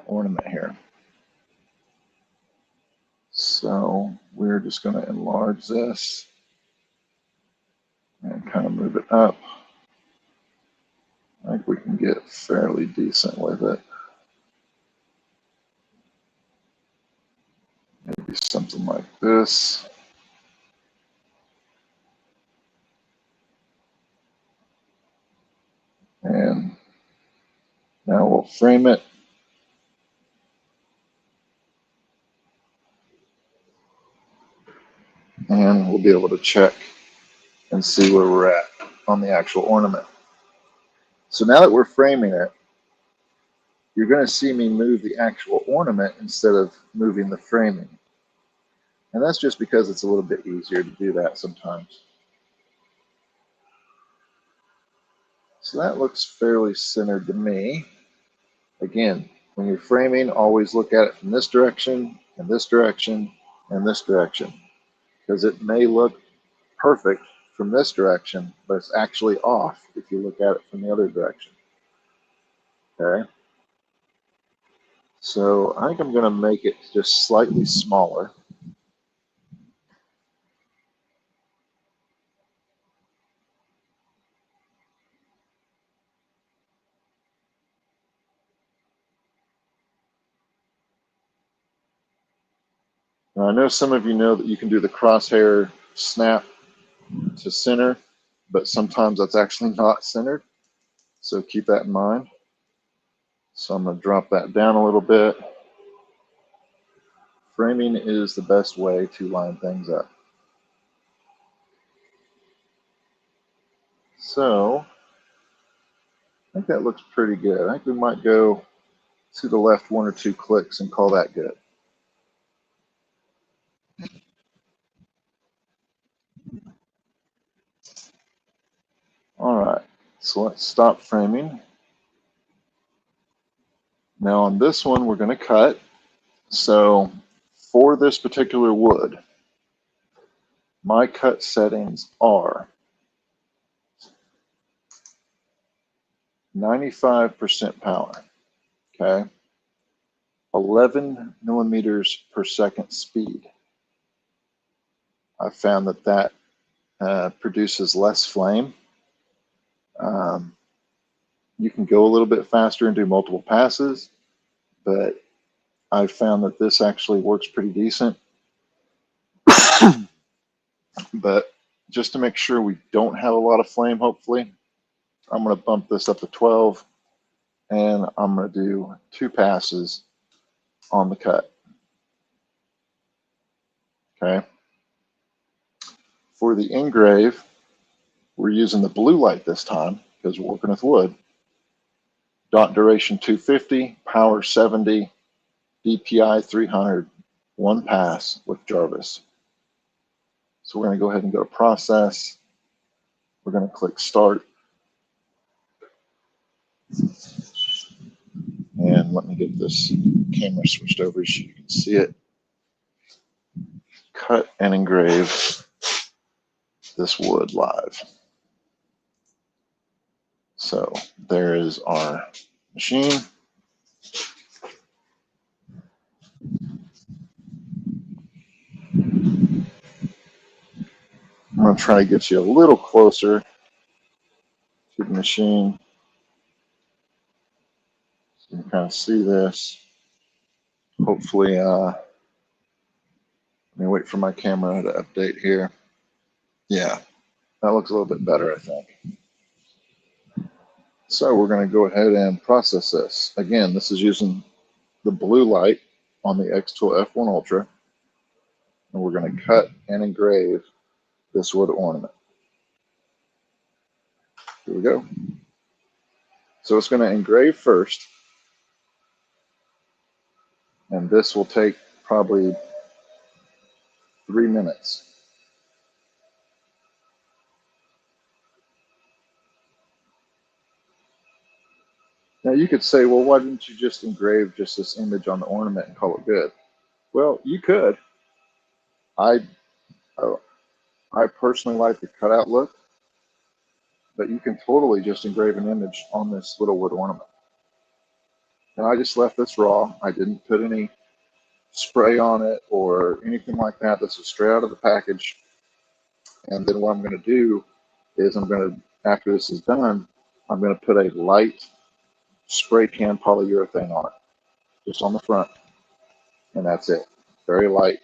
ornament here. So we're just going to enlarge this and kind of move it up. I think we can get fairly decent with it. Maybe something like this. And now we'll frame it. And we'll be able to check and see where we're at on the actual ornament. So now that we're framing it, you're going to see me move the actual ornament instead of moving the framing. And that's just because it's a little bit easier to do that sometimes. So that looks fairly centered to me. Again, when you're framing, always look at it from this direction, and this direction, and this direction, because it may look perfect from this direction, but it's actually off if you look at it from the other direction. Okay? So I think I'm going to make it just slightly smaller. Now, I know some of you know that you can do the crosshair snap to center, but sometimes that's actually not centered. So keep that in mind. So I'm going to drop that down a little bit. Framing is the best way to line things up. So I think that looks pretty good. I think we might go to the left 1 or 2 clicks and call that good. All right, so let's stop framing. Now on this one, we're going to cut. So for this particular wood, my cut settings are 95% power, okay? 11 millimeters per second speed. I found that produces less flame. You can go a little bit faster and do multiple passes, but I found that this actually works pretty decent. But just to make sure we don't have a lot of flame, hopefully, I'm going to bump this up to 12, and I'm going to do 2 passes on the cut. Okay. For the engrave, we're using the blue light this time because we're working with wood. Dot duration 250, power 70, DPI 300, 1 pass with Jarvis. So we're going to go ahead and go to process. We're going to click start. And let me get this camera switched over so you can see it. Cut and engrave this wood live. So there is our machine. I'm going to try to get you a little closer to the machine so you can kind of see this. Hopefully, let me wait for my camera to update here. Yeah, that looks a little bit better, I think. So we're going to go ahead and process this. Again, this is using the blue light on the xTool F1 Ultra. And we're going to cut and engrave this wood ornament. Here we go. So it's going to engrave first. And this will take probably 3 minutes. Now you could say, well, why didn't you just engrave just this image on the ornament and call it good? Well, you could. I personally like the cutout look, but you can totally just engrave an image on this little wood ornament. And I just left this raw. I didn't put any spray on it or anything like that. This is straight out of the package. And then what I'm going to do is after this is done, I'm going to put a light spray can polyurethane on it, just on the front. And that's it. Very light.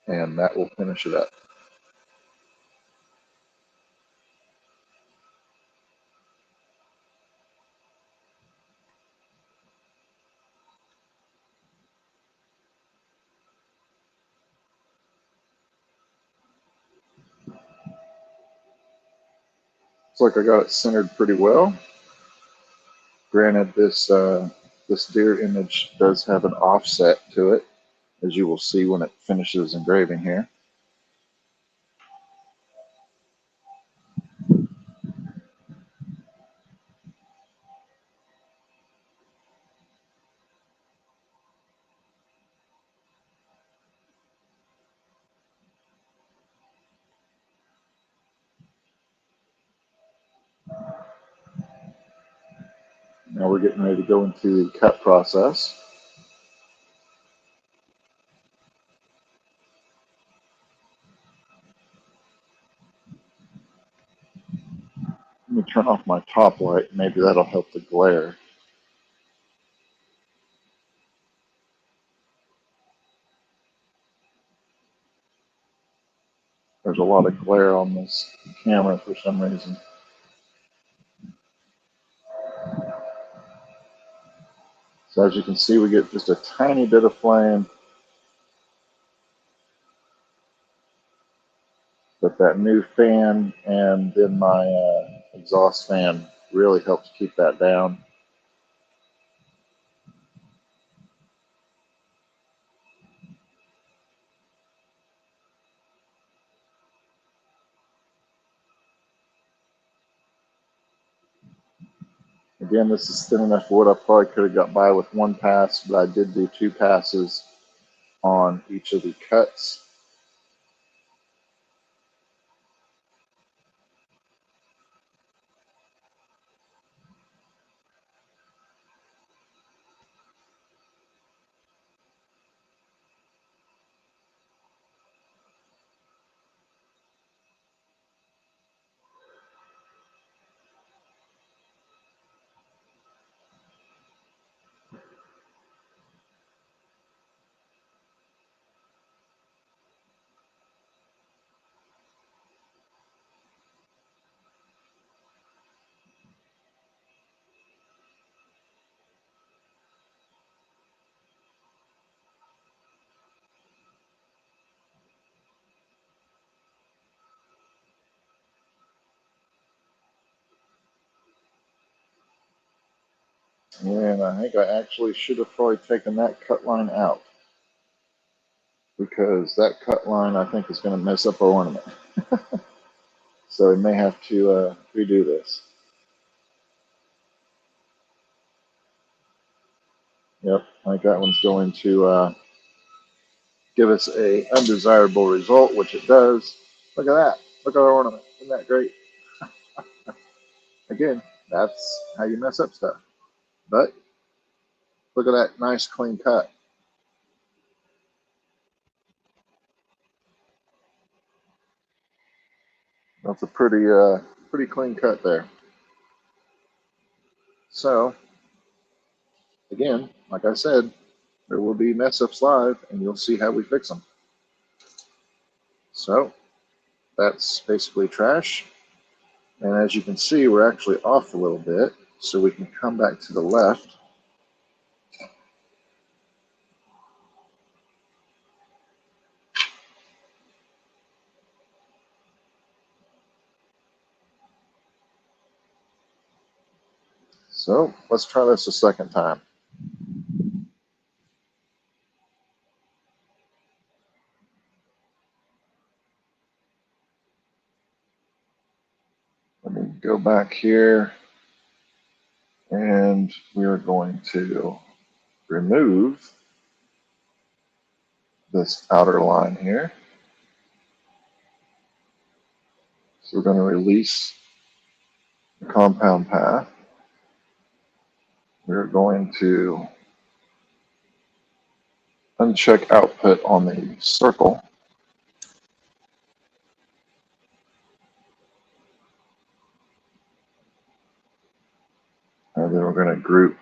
And that will finish it up. Looks like I got it centered pretty well. Granted, this deer image does have an offset to it, as you will see when it finishes engraving here. Now we're getting ready to go into the cut process. Let me turn off my top light. Maybe that'll help the glare. There's a lot of glare on this camera for some reason. So as you can see, we get just a tiny bit of flame, but that new fan and then my exhaust fan really helps keep that down. Again, this is thin enough wood. I probably could have got by with one pass, but I did do 2 passes on each of the cuts. And I think I actually should have probably taken that cut line out, because that cut line I think is going to mess up our ornament. So we may have to redo this. Yep, I think that one's going to give us a undesirable result, which it does. Look at that. Look at our ornament. Isn't that great? Again, that's how you mess up stuff. But look at that nice clean cut. That's a pretty clean cut there. So again, like I said, there will be mess ups live, and you'll see how we fix them. So that's basically trash. And as you can see, we're actually off a little bit, so we can come back to the left. So let's try this a second time. Let me go back here, and we are going to remove this outer line here. So we're going to release the compound path. We're going to uncheck output on the circle. And then we're going to group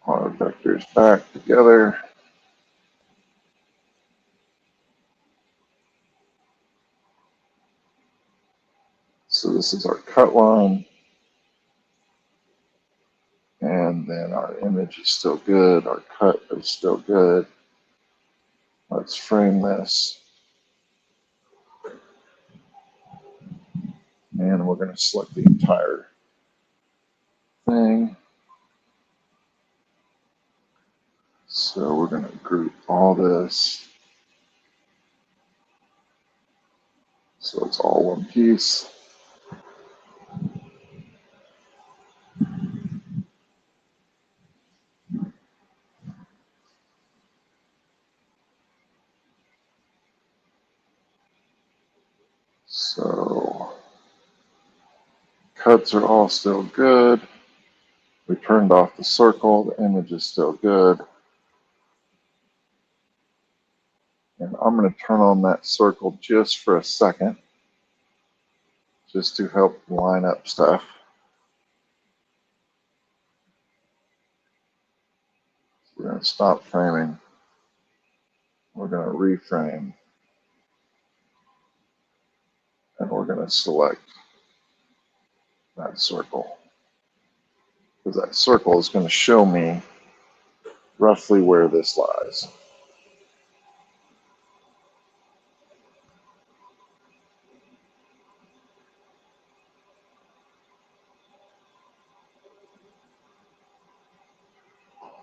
our vectors back together. So this is our cut line. And then our image is still good. Our cut is still good. Let's frame this. And we're going to select the entire thing. So we're going to group all this so it's all one piece. So cuts are all still good. We turned off the circle. The image is still good. And I'm going to turn on that circle just for a second, just to help line up stuff. We're going to stop framing. We're going to reframe. And we're going to select that circle. Because that circle is going to show me roughly where this lies.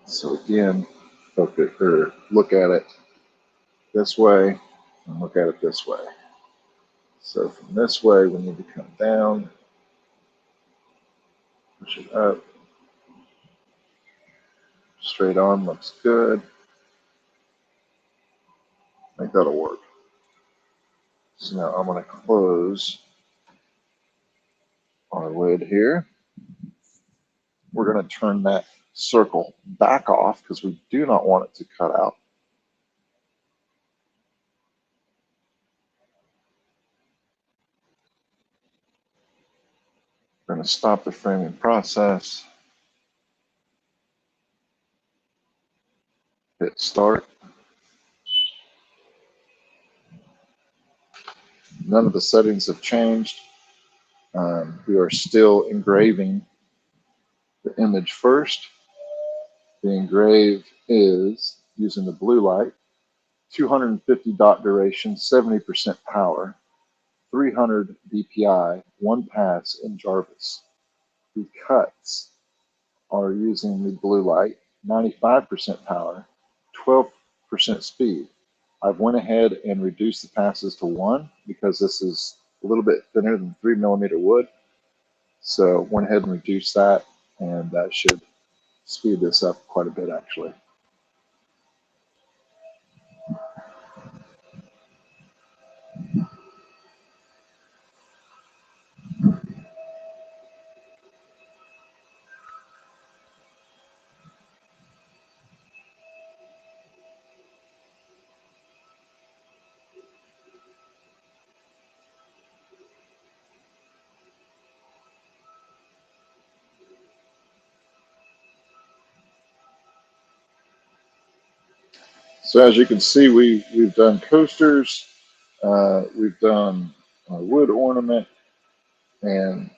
So again, look at it this way and look at it this way. So from this way, we need to come down, push it up. Straight on looks good. I think that'll work. So now I'm going to close our lid here. We're going to turn that circle back off because we do not want it to cut out. We're going to stop the framing process. Hit start. None of the settings have changed. We are still engraving the image first. The engrave is using the blue light, 250 dot duration, 70% power, 300 DPI, one pass in Jarvis. The cuts are using the blue light, 95% power, 12% speed. I've went ahead and reduced the passes to 1 because this is a little bit thinner than 3mm wood. So went ahead and reduced that, and that should speed this up quite a bit actually. So as you can see, we've done coasters, we've done a wood ornament, and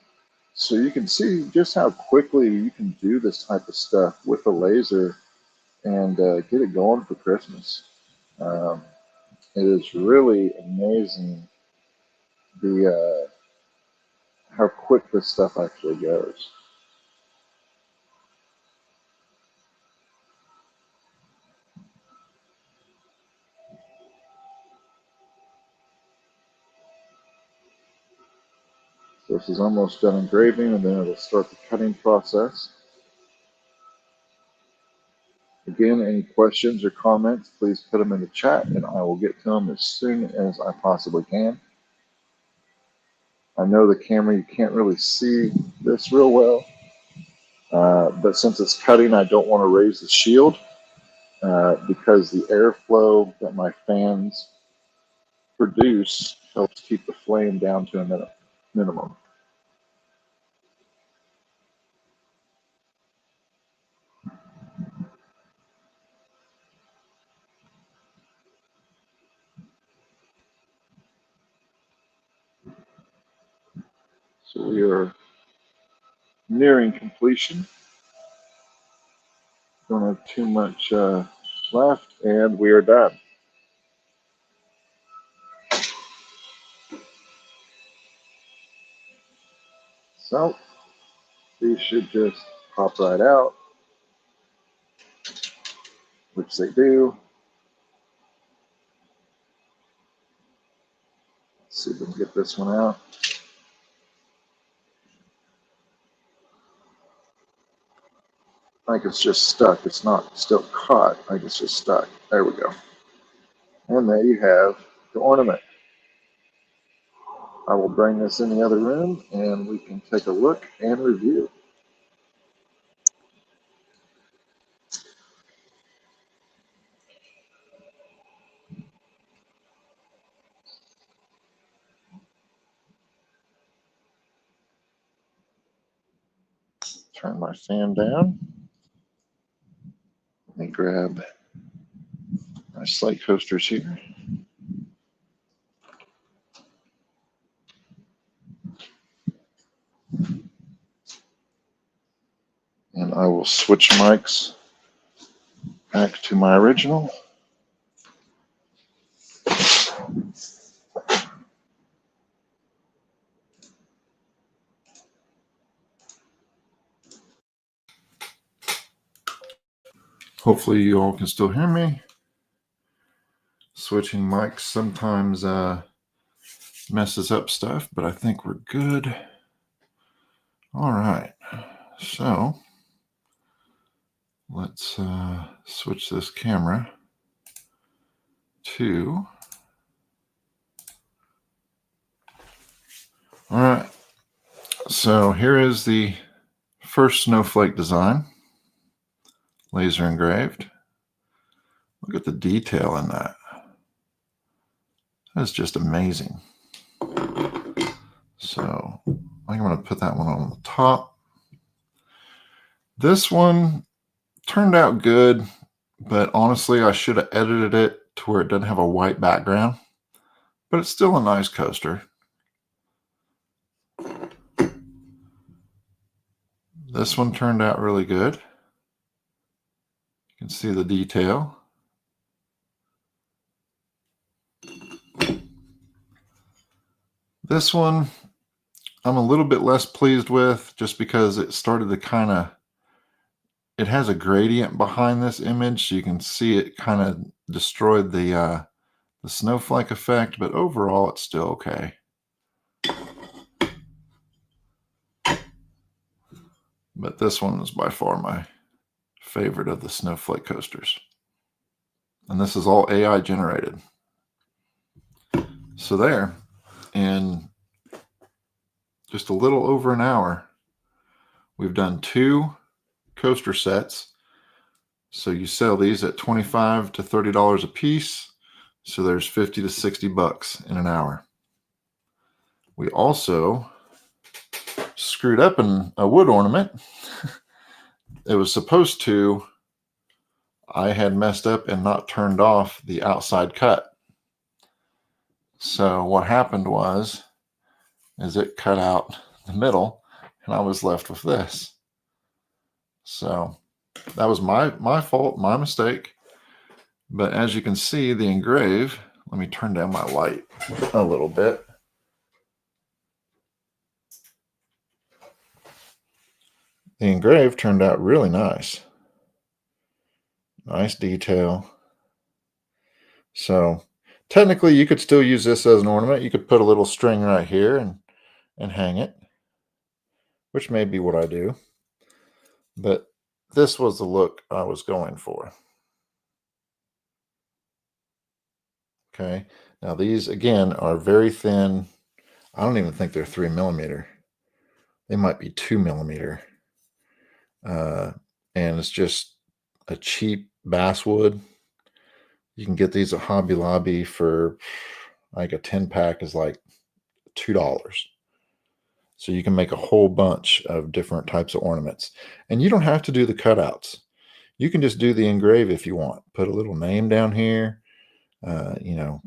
so you can see just how quickly you can do this type of stuff with a laser and get it going for Christmas. It is really amazing the how quick this stuff actually goes. So this is almost done engraving, and then it'll start the cutting process. Again, any questions or comments, please put them in the chat, and I will get to them as soon as I possibly can. I know the camera, you can't really see this real well, but since it's cutting, I don't want to raise the shield because the airflow that my fans produce helps keep the flame down to a minimum. So we are nearing completion. Don't have too much left, and we are done. So these should just pop right out, which they do. Let's see if we can get this one out. I think it's just stuck. It's not still caught. I think it's just stuck. There we go. And there you have the ornament. I will bring this in the other room and we can take a look and review. Turn my fan down. Let me grab my slate coasters here. And I will switch mics back to my original. Hopefully you all can still hear me. Switching mics sometimes messes up stuff, but I think we're good. All right, so let's switch this camera to. All right, so here is the first snowflake design, laser engraved. Look at the detail in that. That's just amazing. So I think I'm going to put that one on the top. This one turned out good, but honestly, I should have edited it to where it doesn't have a white background, but it's still a nice coaster. This one turned out really good. You can see the detail. This one, I'm a little bit less pleased with just because it started to it has a gradient behind this image, so you can see it kind of destroyed the snowflake effect, but overall it's still okay. But this one is by far my favorite of the snowflake coasters. And this is all AI generated. So there, in just a little over an hour, we've done 2 coaster sets. So you sell these at $25 to $30 a piece. So there's 50 to 60 bucks in an hour. We also screwed up in a wood ornament. It was supposed to, I had messed up and not turned off the outside cut. So what happened is it cut out the middle and I was left with this. So that was my fault, my mistake. But as you can see, the engrave, let me turn down my light a little bit. The engrave turned out really nice. Nice detail. So technically you could still use this as an ornament. You could put a little string right here and hang it, which may be what I do. But this was the look I was going for. Okay, now these again are very thin. I don't even think they're 3 millimeter. They might be 2 millimeter. And it's just a cheap basswood. You can get these at Hobby Lobby for like a 10-pack is like $2. So you can make a whole bunch of different types of ornaments. And you don't have to do the cutouts. You can just do the engrave if you want. Put a little name down here.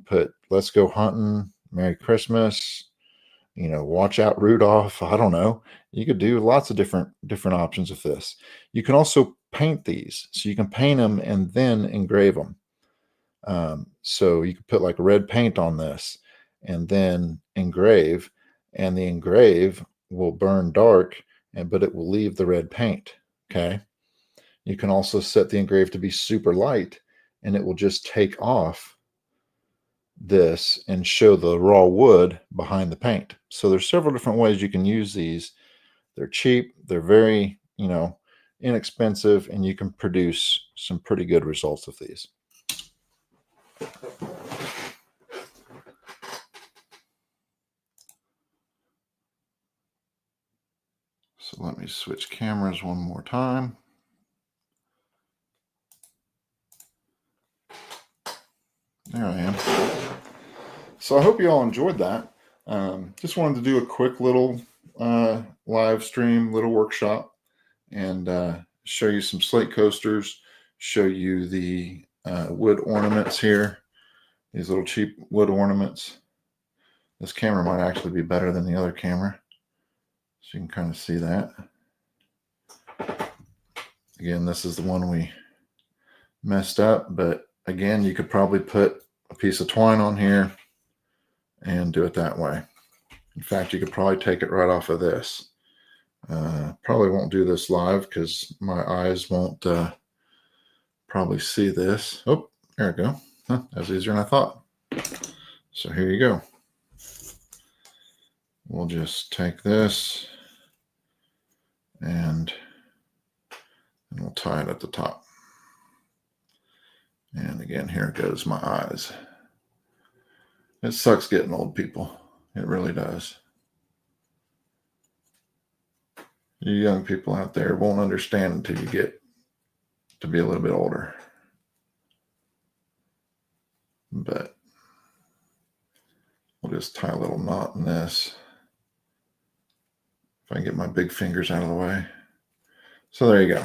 Put "Let's go hunting," "Merry Christmas," "Watch out Rudolph." I don't know. You could do lots of different options with this. You can also paint these. So you can paint them and then engrave them. So you could put like red paint on this and then engrave, and the engrave will burn dark, but it will leave the red paint. Okay. You can also set the engrave to be super light, and it will just take off this and show the raw wood behind the paint. So there's several different ways you can use these. They're cheap, they're very, inexpensive, and you can produce some pretty good results with these. So let me switch cameras one more time. There I am. So I hope you all enjoyed that. Just wanted to do a quick little live stream, little workshop, and show you some slate coasters, show you the wood ornaments here, these little cheap wood ornaments. This camera might actually be better than the other camera, so you can kind of see that. Again, this is the one we messed up, but again, you could probably put a piece of twine on here and do it that way. In fact, you could probably take it right off of this. Probably won't do this live because my eyes won't probably see this. Oh, there we go. Huh, that was easier than I thought. So here you go. We'll just take this and we'll tie it at the top. And again, here goes my eyes. It sucks getting old, people. It really does. You young people out there won't understand until you get to be a little bit older. But we'll just tie a little knot in this. If I can get my big fingers out of the way. So there you go.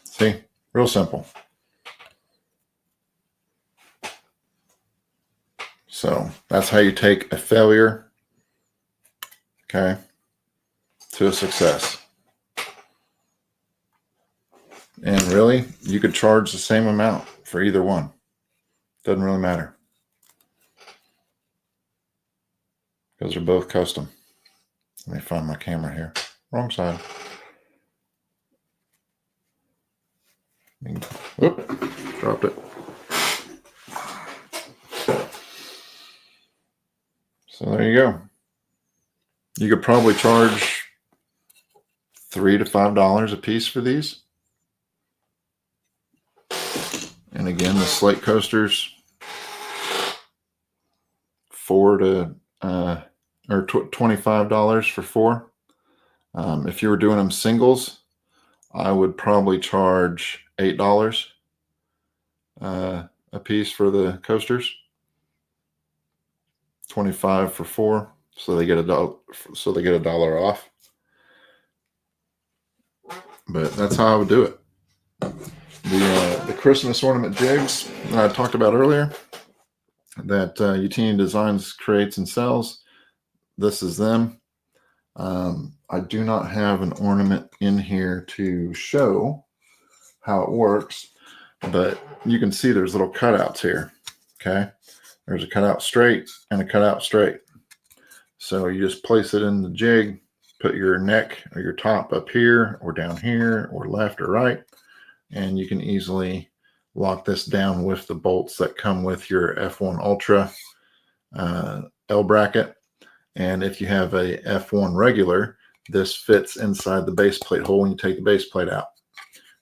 See? Real simple. So that's how you take a failure, okay, to a success. And really, you could charge the same amount for either one. Doesn't really matter. Because they're both custom. Let me find my camera here. Wrong side. Oop, dropped it. So there you go. You could probably charge $3 to $5 a piece for these. And again, the slate coasters, $25 for 4. If you were doing them singles, I would probably charge $8 a piece for the coasters. 25 for 4, so they get $1 off. But that's how I would do it. The Christmas ornament jigs that I talked about earlier, that Utinni Designs creates and sells. This is them. I do not have an ornament in here to show how it works, but you can see there's little cutouts here. Okay. There's a cutout straight and a cutout straight. So you just place it in the jig, put your neck or your top up here or down here or left or right, and you can easily lock this down with the bolts that come with your F1 Ultra L bracket. And if you have a F1 regular, this fits inside the base plate hole when you take the base plate out.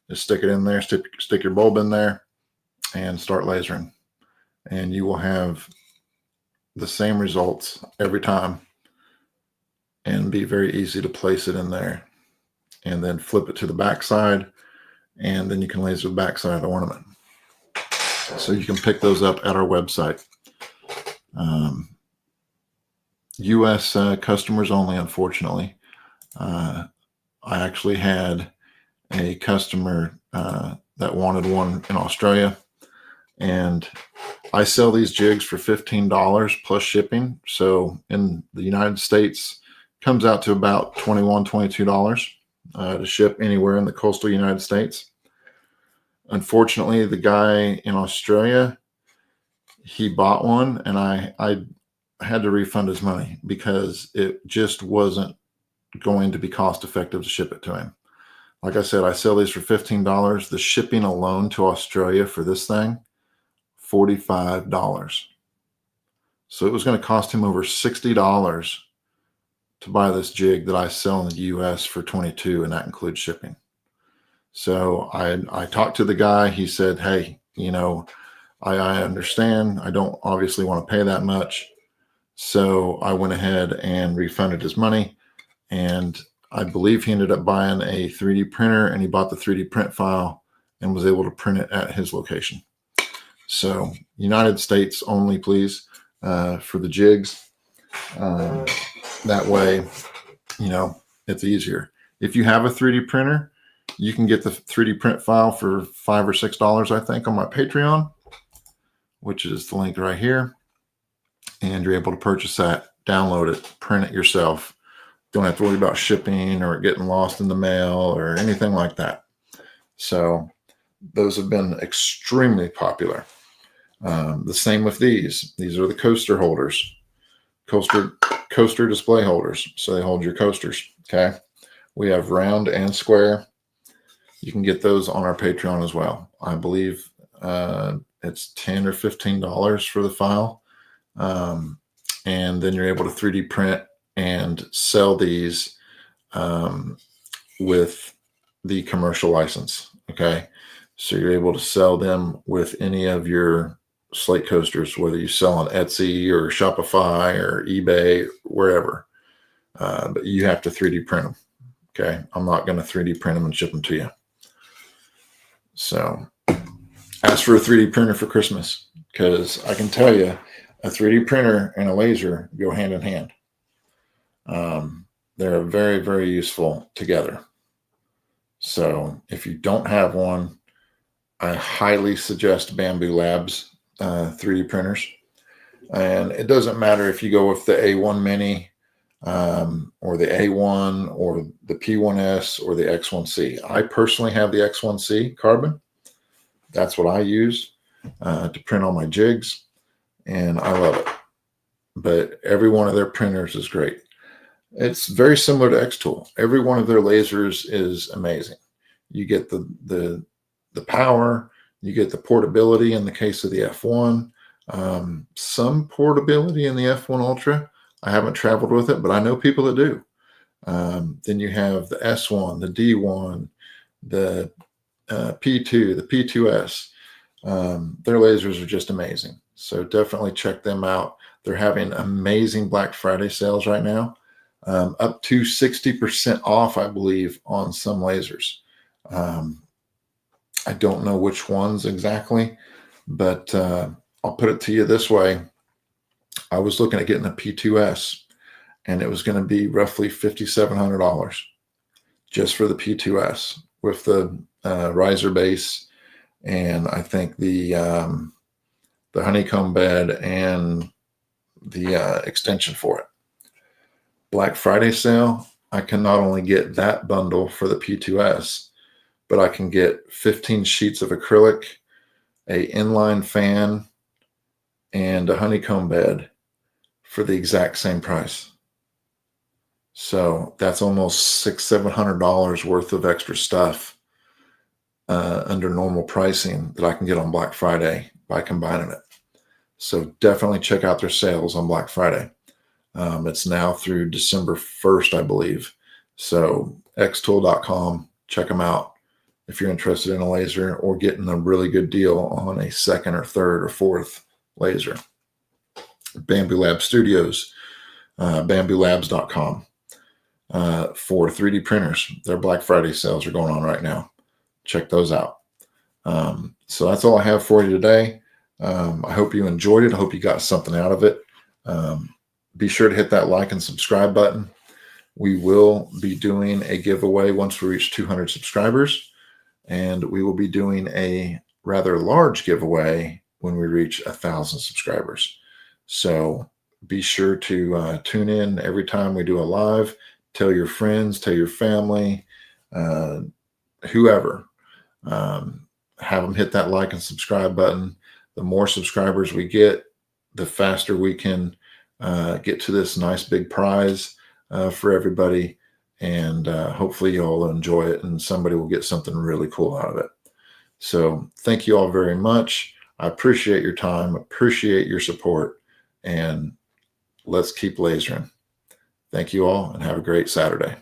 Just stick it in there, stick your bulb in there, and start lasering. And you will have the same results every time and be very easy to place it in there. And then flip it to the back side, and then you can laser the back side of the ornament. So you can pick those up at our website. U.S. Customers only, unfortunately. I actually had a customer that wanted one in Australia, and I sell these jigs for $15 plus shipping. So in the United States, comes out to about $21, $22 to ship anywhere in the coastal United States. Unfortunately, the guy in Australia, he bought one, and I had to refund his money because it just wasn't going to be cost effective to ship it to him. Like I said, I sell these for $15. The shipping alone to Australia for this thing, $45. So it was going to cost him over $60 to buy this jig that I sell in the US for $22, and that includes shipping. So I talked to the guy. He said, hey, I understand. I don't obviously want to pay that much. So I went ahead and refunded his money. And I believe he ended up buying a 3D printer, and he bought the 3D print file and was able to print it at his location. So United States only, please, for the jigs. That way, it's easier. If you have a 3D printer, you can get the 3D print file for $5 or $6, I think, on my Patreon, which is the link right here. And you're able to purchase that, download it, print it yourself. Don't have to worry about shipping or getting lost in the mail or anything like that. So those have been extremely popular. The same with these. These are the coaster holders, coaster display holders. So they hold your coasters. Okay. We have round and square. You can get those on our Patreon as well. I believe it's $10 or $15 for the file. And then you're able to 3D print and sell these with the commercial license. Okay. So you're able to sell them with any of your slate coasters, whether you sell on Etsy or Shopify or eBay, wherever. But you have to 3D print them. Okay. I'm not going to 3D print them and ship them to you. So ask for a 3D printer for Christmas, because I can tell you a 3D printer and a laser go hand in hand. They're very, very useful together. So if you don't have one, I highly suggest Bambu Labs 3D printers. And it doesn't matter if you go with the A1 Mini or the A1 or the P1S or the X1C. I personally have the X1C carbon. That's what I use to print all my jigs, and I love it. But every one of their printers is great. It's very similar to xTool. Every one of their lasers is amazing. You get the power, you get the portability in the case of the F1, some portability in the F1 Ultra. I haven't traveled with it, but I know people that do. Then you have the S1, the D1, the P2, the P2S. Their lasers are just amazing. So definitely check them out. They're having amazing Black Friday sales right now, up to 60% off, I believe, on some lasers. I don't know which ones exactly, but I'll put it to you this way. I was looking at getting a P2S, and it was going to be roughly $5,700 just for the P2S with the riser base, and I think the honeycomb bed and the extension for it. Black Friday sale, I can not only get that bundle for the P2S, but I can get 15 sheets of acrylic, a inline fan, and a honeycomb bed for the exact same price. So that's almost $600-700 worth of extra stuff under normal pricing that I can get on Black Friday by combining it. So definitely check out their sales on Black Friday. It's now through December 1st, I believe. So xtool.com, check them out if you're interested in a laser or getting a really good deal on a second or third or fourth laser. Bambu Lab Studios, bambulabs.com for 3D printers. Their Black Friday sales are going on right now. Check those out. So that's all I have for you today. I hope you enjoyed it. I hope you got something out of it. Be sure to hit that like and subscribe button. We will be doing a giveaway once we reach 200 subscribers, and we will be doing a rather large giveaway when we reach 1,000 subscribers. So be sure to tune in every time we do a live. Tell your friends, tell your family, whoever. Have them hit that like and subscribe button. The more subscribers we get, the faster we can get to this nice big prize for everybody. And hopefully you all enjoy it and somebody will get something really cool out of it. So thank you all very much. I appreciate your time, appreciate your support, and let's keep lasering. Thank you all and have a great Saturday.